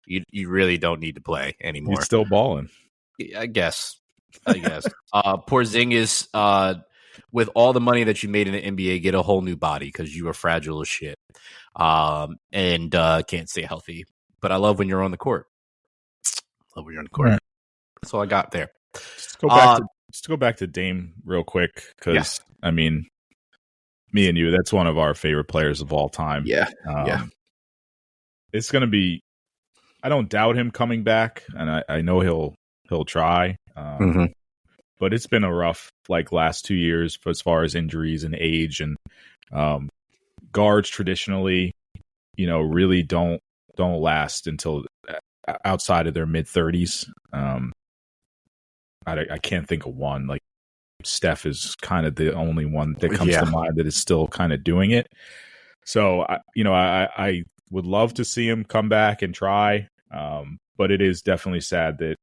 You really don't need to play anymore. He's still balling. I guess. Porzingis, with all the money that you made in the NBA, get a whole new body because you are fragile as shit, and can't stay healthy. But I love when you're on the court. Right. That's all I got there. Let's go back to Dame real quick because I mean, me and you, that's one of our favorite players of all time. Yeah, It's gonna be. I don't doubt him coming back, and I know he'll try. But it's been a rough last 2 years as far as injuries and age, and guards traditionally, really don't last until outside of their mid-30s. I can't think of one. Like Steph is kind of the only one that comes to mind that is still kind of doing it. So I would love to see him come back and try. But it is definitely sad that,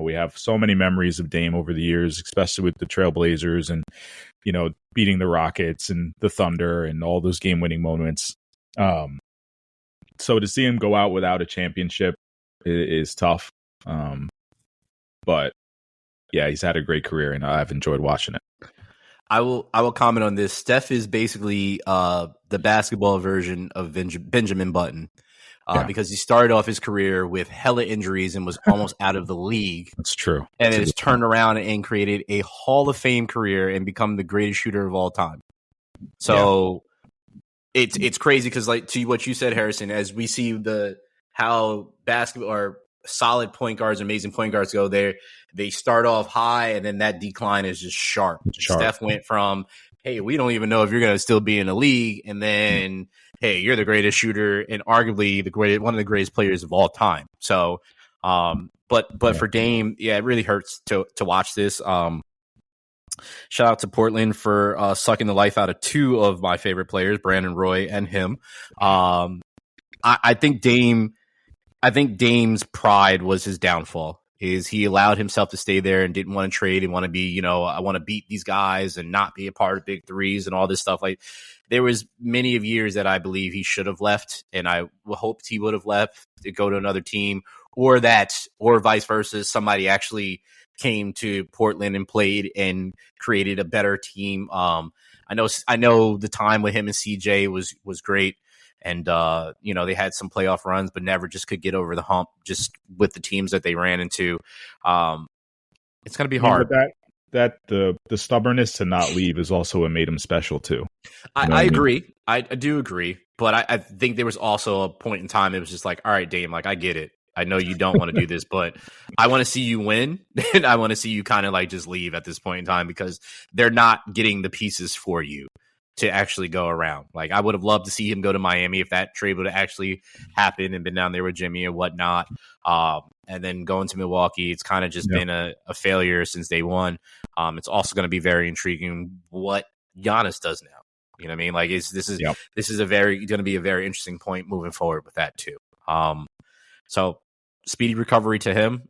we have so many memories of Dame over the years, especially with the Trailblazers and, beating the Rockets and the Thunder and all those game-winning moments. So to see him go out without a championship is tough. But yeah, he's had a great career and I've enjoyed watching it. I will comment on this. Steph is basically the basketball version of Benjamin Button. because he started off his career with hella injuries and was almost out of the league. That's true. And has turned around and created a Hall of Fame career and become the greatest shooter of all time. So it's crazy because, like, to what you said, Harrison, as we see how basketball or solid point guards, amazing point guards go there, they start off high and then that decline is just sharp. Steph went from, hey, we don't even know if you're going to still be in the league, and then, hey, you're the greatest shooter and arguably one of the greatest players of all time. So, but for Dame, it really hurts to watch this. Shout out to Portland for sucking the life out of two of my favorite players, Brandon Roy and him. I think Dame's pride was his downfall. He allowed himself to stay there and didn't want to trade and want to be, I want to beat these guys and not be a part of big threes and all this stuff. Like, there was many of years that I believe he should have left, and I hoped he would have left to go to another team, or vice versa. Somebody actually came to Portland and played and created a better team. I know the time with him and CJ was great. And, they had some playoff runs, but never just could get over the hump just with the teams that they ran into. It's going to be hard. But the stubbornness to not leave is also what made him special, too. I agree. I do agree. But I think there was also a point in time it was just like, all right, Dame, like, I get it. I know you don't want to do this, but I want to see you win. And I want to see you kind of like just leave at this point in time because they're not getting the pieces for you to actually go around. Like, I would have loved to see him go to Miami if that trade would have actually happened and been down there with Jimmy and whatnot. And then going to Milwaukee, it's kind of just been a failure since day one. It's also going to be very intriguing what Giannis does now. You know what I mean? Like, this is going to be a very interesting point moving forward with that too. So speedy recovery to him.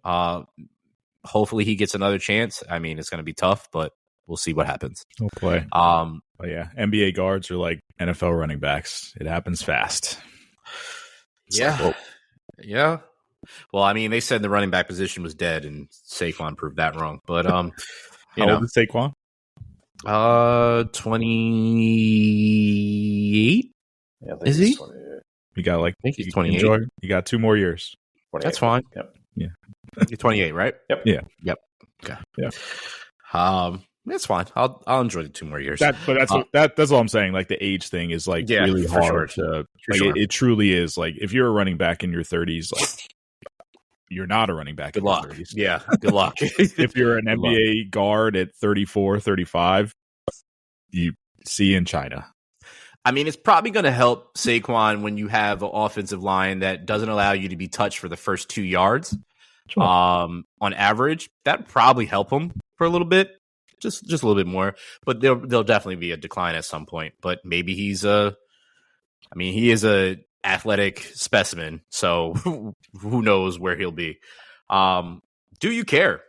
Hopefully he gets another chance. I mean, it's going to be tough, but we'll see what happens. We'll play. But yeah, NBA guards are like NFL running backs. It happens fast. Yeah. Well, I mean, they said the running back position was dead, and Saquon proved that wrong. But How old is Saquon? 28. Yeah, is he? 28. You got I think he's 28. You got 2 more years. 28. That's fine. Yep. Yeah. You're 28, right? Yep. Yeah. Yep. Okay. Yeah. That's fine. I'll enjoy the 2 more years. That's all I'm saying. Like, the age thing is like really hard to. It truly is. Like, if you're a running back in your 30s, like, you're not a running back in your 30s. Yeah. Good luck. If you're an NBA guard at 34, 35, you see in China. I mean, it's probably going to help Saquon when you have an offensive line that doesn't allow you to be touched for the first 2 yards. Sure. On average, that'd probably help him for a little bit, just a little bit more. But there'll definitely be a decline at some point. But maybe he is a athletic specimen, so who knows where he'll be. Do you care?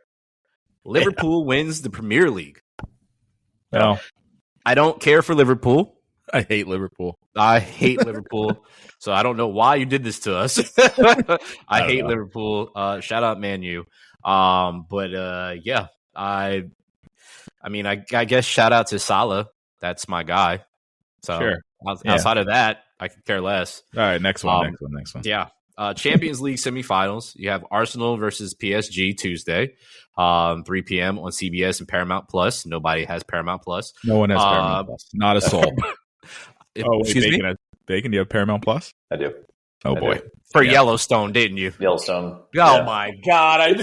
Liverpool wins the Premier League. No, I don't care for Liverpool. I hate Liverpool. So I don't know why you did this to us. I hate Liverpool. Shout out Man U. Yeah, I guess shout out to Salah. That's my guy. So sure. Outside of that, I could care less. All right, next one. Yeah. Champions League semifinals. You have Arsenal versus PSG Tuesday, 3 p.m. on CBS and Paramount Plus. Nobody has Paramount Plus. No one has Paramount Plus. Not a soul. Excuse me? Bacon, do you have Paramount Plus? I do. Oh, boy. For Yellowstone, didn't you? Yellowstone. Oh, my God. I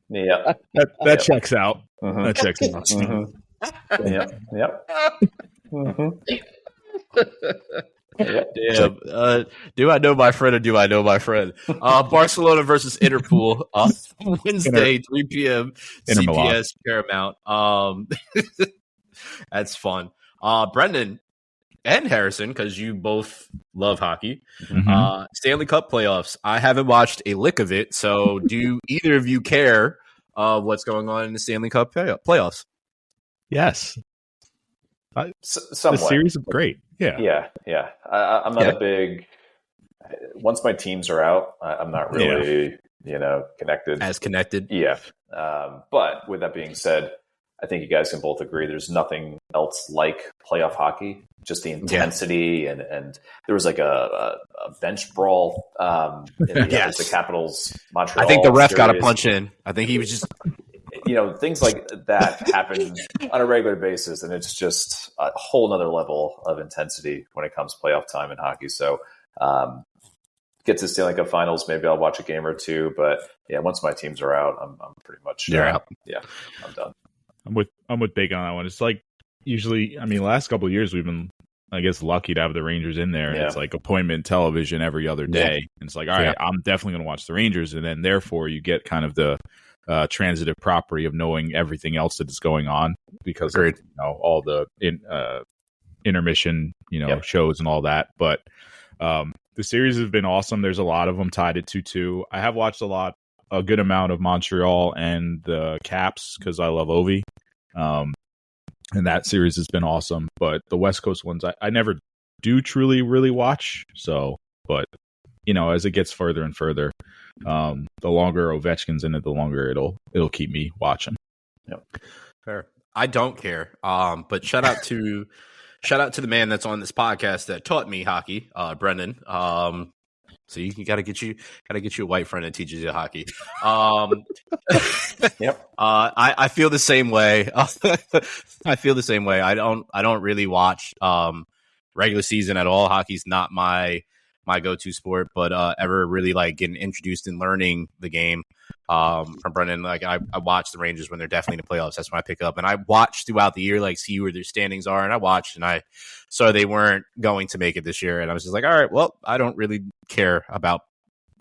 knew Yeah. That checks out. Mm-hmm. That checks out. Mm-hmm. Yep. Mm-hmm. Damn. Do I know my friend or do I know my friend? Barcelona versus Interpol Wednesday, 3 p.m. CBS Paramount. That's fun. Brendan and Harrison, because you both love hockey. Mm-hmm. Stanley Cup playoffs. I haven't watched a lick of it, so do either of you care what's going on in the Stanley Cup playoffs? Yes. Somewhat. The series is great. Yeah. I'm not a big. Once my teams are out, I'm not really, connected. As connected. Yeah. But with that being said, I think you guys can both agree there's nothing else like playoff hockey. Just the intensity and there was like a bench brawl in the Capitals Montreal. I think the ref got a punch in. I think he was just things like that happen on a regular basis, and it's just a whole nother level of intensity when it comes playoff time in hockey. So get to Stanley Cup Finals, maybe I'll watch a game or two, but once my teams are out, I'm pretty much out. Yeah, I'm done. I'm with Bacon on that one. It's like usually, I mean, last couple of years we've been, I guess, lucky to have the Rangers in there. Yeah. It's like appointment television every other day. Yeah. And it's like, all right, I'm definitely going to watch the Rangers, and then therefore you get kind of the transitive property of knowing everything else that is going on because of, all the intermission, shows and all that. But the series has been awesome. There's a lot of them tied at 2-2. I have watched a good amount of Montreal and the Caps because I love Ovi. And that series has been awesome. But the West Coast ones, I never do truly really watch. So, but, as it gets further and further, the longer Ovechkin's in it, the longer it'll keep me watching. Yep. Fair. I don't care. But shout out to the man that's on this podcast that taught me hockey, Brendan. So you gotta get you a white friend that teaches you hockey. Yep. I feel the same way. I feel the same way. I don't really watch regular season at all. Hockey's not my go-to sport, but ever really like getting introduced and learning the game from Brendan. Like I watch the Rangers when they're definitely in the playoffs. That's when I pick up, and I watch throughout the year, like see where their standings are. And I watched, and I saw they weren't going to make it this year, and I was just like, all right, well, I don't really care about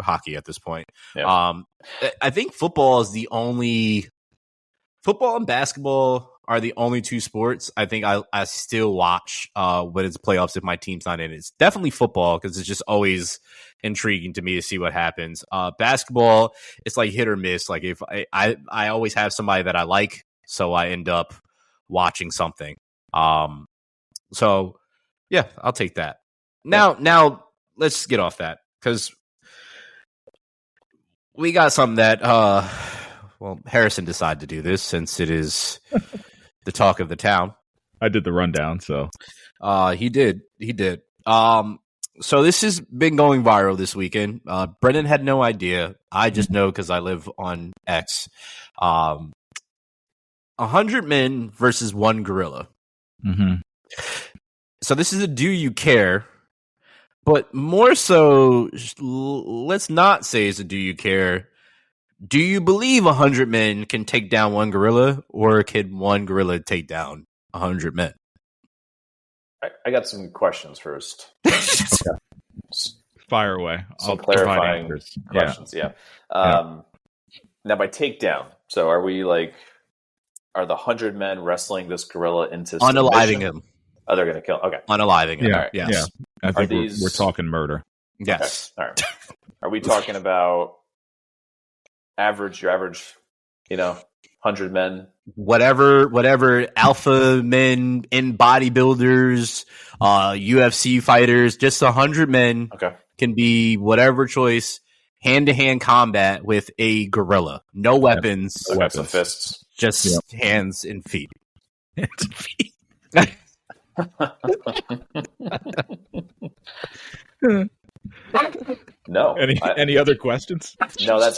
hockey at this point. Yeah. I think football and basketball are the only two sports I think I still watch when it's playoffs if my team's not in it. It's definitely football because it's just always intriguing to me to see what happens. Basketball, it's like hit or miss. Like if I always have somebody that I like, so I end up watching something. So yeah, I'll take that. Now let's get off that because we got something that Harrison decided to do this since it is the talk of the town. I did the rundown, so he did. So this has been going viral this weekend. Brendan had no idea. I just know because I live on X. 100 men versus one gorilla. Mm-hmm. So this is a do you care? But more so, let's not say it's a do you care. Do you believe 100 men can take down one gorilla, or can one gorilla take down 100 men? I got some questions first. Fire away. Some clarifying questions. Yeah. Now, by takedown, so are the 100 men wrestling this gorilla into unaliving him? Oh, they're going to kill him. Okay. Unaliving him. Yeah. Right. Yes. Yeah. I think we're talking murder. Yes. Okay. All right. Are we talking about your average, 100 men? Whatever alpha men in bodybuilders, UFC fighters, just 100 men can be whatever choice, hand-to-hand combat with a gorilla. No weapons. No weapons. Fists. Just hands and feet. Hands and feet. No. Any other questions? No, that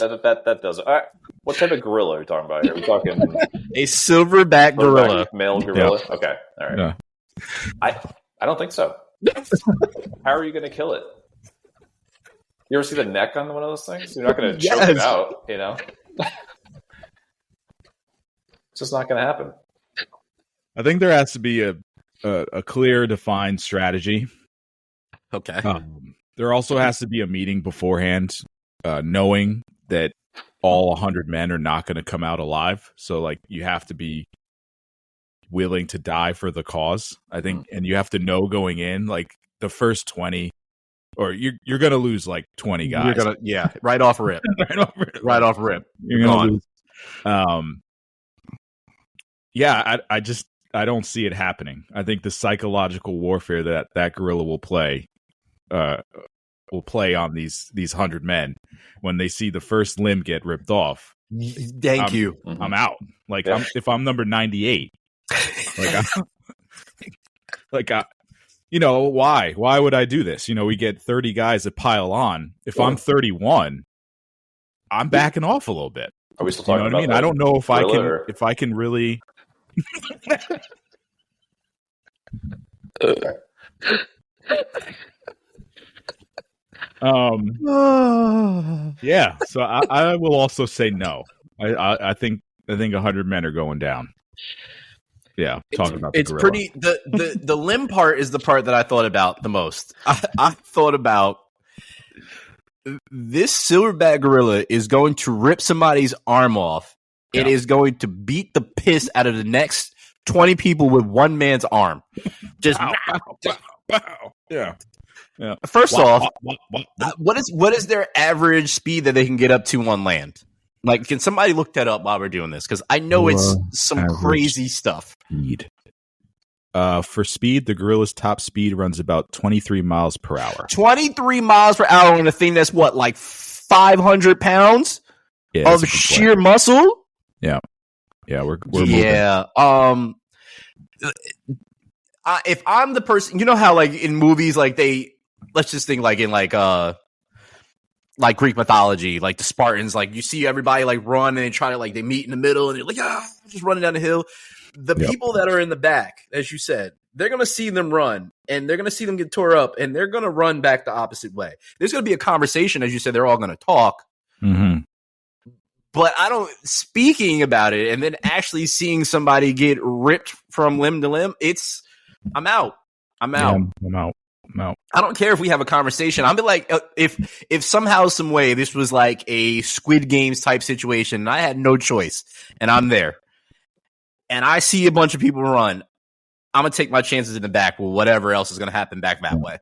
does it. All right. What type of gorilla are we talking about here? Are we talking a silverback gorilla, male gorilla? Yep. Okay, all right. Yeah. I don't think so. How are you going to kill it? You ever see the neck on one of those things? You're not going to choke it out, It's just not going to happen. I think there has to be a clear, defined strategy. Okay. There also has to be a meeting beforehand, knowing that all 100 men are not going to come out alive. So, you have to be willing to die for the cause, I think. And you have to know going in, the first 20, or you're going to lose, 20 guys. Right off rip. Right off rip. You're going to lose. I don't see it happening. I think the psychological warfare that gorilla will play on these 100 men when they see the first limb get ripped off. Thank you. I'm out. Like, if I'm number 98, you know, why would I do this? You know, we get 30 guys that pile on. If I'm 31, I'm backing off a little bit. Are we still talking about? I mean, I don't know if I can really. Yeah. So I will also say no. I think 100 men are going down. Yeah, talking about it's pretty. The limb part is the part that I thought about the most. I thought about this silverback gorilla is going to rip somebody's arm off. Yeah. It is going to beat the piss out of the next 20 people with one man's arm. Just pow. Yeah. First off, what is their average speed that they can get up to on land? Like, can somebody look that up while we're doing this? Because I know it's some crazy stuff. Speed. For speed, the gorilla's top speed runs about 23 miles per hour. 23 miles per hour on a thing that's what, like 500 pounds of sheer muscle? Yeah. We're yeah. Moving. If I'm the person, you know how like in movies, like let's just think like in like Greek mythology, like the Spartans, like you see everybody like run and they try to like they meet in the middle and they're like just running down the hill. The people that are in the back, as you said, they're gonna see them run and they're gonna see them get tore up and they're gonna run back the opposite way. There's gonna be a conversation, as you said, they're all gonna talk. Mm-hmm. But speaking about it and then actually seeing somebody get ripped from limb to limb, I'm out. I'm out. Yeah, I'm out. No, I don't care if we have a conversation. I'll be like, if somehow, some way, this was like a Squid Games type situation, and I had no choice, and I'm there, and I see a bunch of people run, I'm gonna take my chances in the back with whatever else is gonna happen back that way.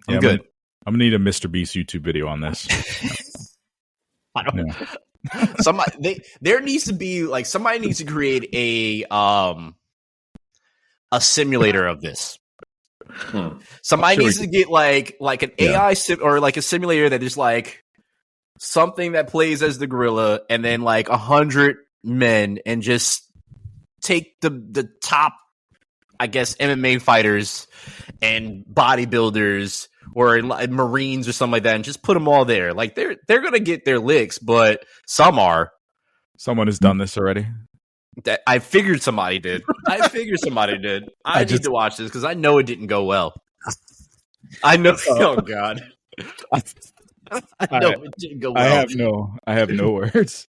I'm good. I'm gonna need a Mr. Beast YouTube video on this. I don't know. There needs to be like somebody needs to create a simulator of this. Somebody needs to get like an AI or like a simulator that is like something that plays as the gorilla and then like 100 men and just take the top, I guess, MMA fighters and bodybuilders or Marines or something like that and just put them all there. Like they're going to get their licks, but someone has done this already. That I figured somebody did. I need to watch this because I know it didn't go well. I know. Oh God. I know it didn't go well. I have no words.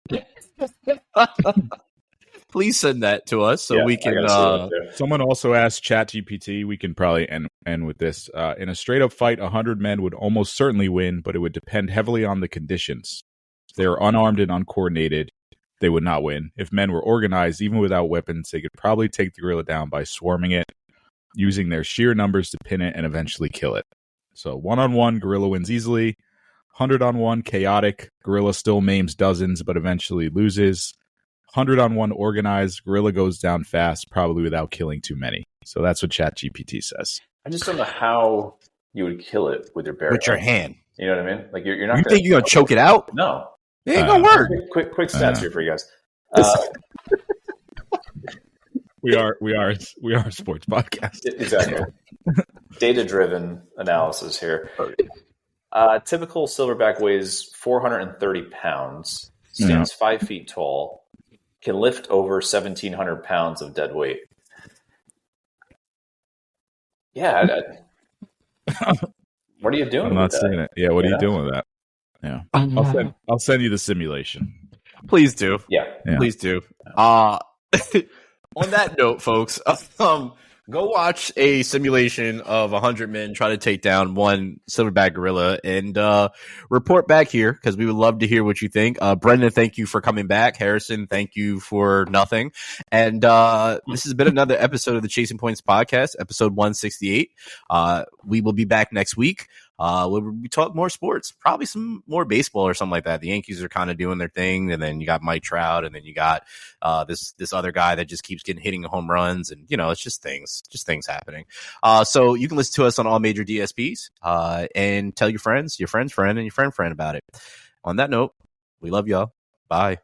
Please send that to us so we can. Someone also asked ChatGPT. We can probably end with this. In a straight up fight, 100 men would almost certainly win, but it would depend heavily on the conditions. If they are unarmed and uncoordinated, they would not win. If men were organized, even without weapons, they could probably take the gorilla down by swarming it, using their sheer numbers to pin it and eventually kill it. So 1-on-1, gorilla wins easily. 100-on-1, chaotic. Gorilla still maims dozens, but eventually loses. 100-on-1, organized. Gorilla goes down fast, probably without killing too many. So that's what ChatGPT says. I just don't know how you would kill it with your bare with your hand. You know what I mean? Like you're not. You think you're gonna choke it out? No. It ain't gonna work. Quick stats here for you guys. We are a sports podcast. Exactly. Data-driven analysis here. Typical silverback weighs 430 pounds, stands 5 feet tall, can lift over 1,700 pounds of dead weight. Yeah. What are you doing? I'm not saying it. Yeah, what are you doing with that? Yeah, I'll send you the simulation. Please do. Yeah. Please do. On that note, folks, go watch a simulation of 100 men try to take down one silverback gorilla and report back here because we would love to hear what you think. Brendan, thank you for coming back. Harrison, thank you for nothing. And this has been another episode of the Chasing Points podcast, episode 168. We will be back next week. We talk more sports, probably some more baseball or something like that. The Yankees are kind of doing their thing, and then you got Mike Trout, and then you got this other guy that just keeps hitting home runs, and it's just things happening. So you can listen to us on all major DSPs, and tell your friends, friend, and your friend about it. On that note, we love y'all. Bye.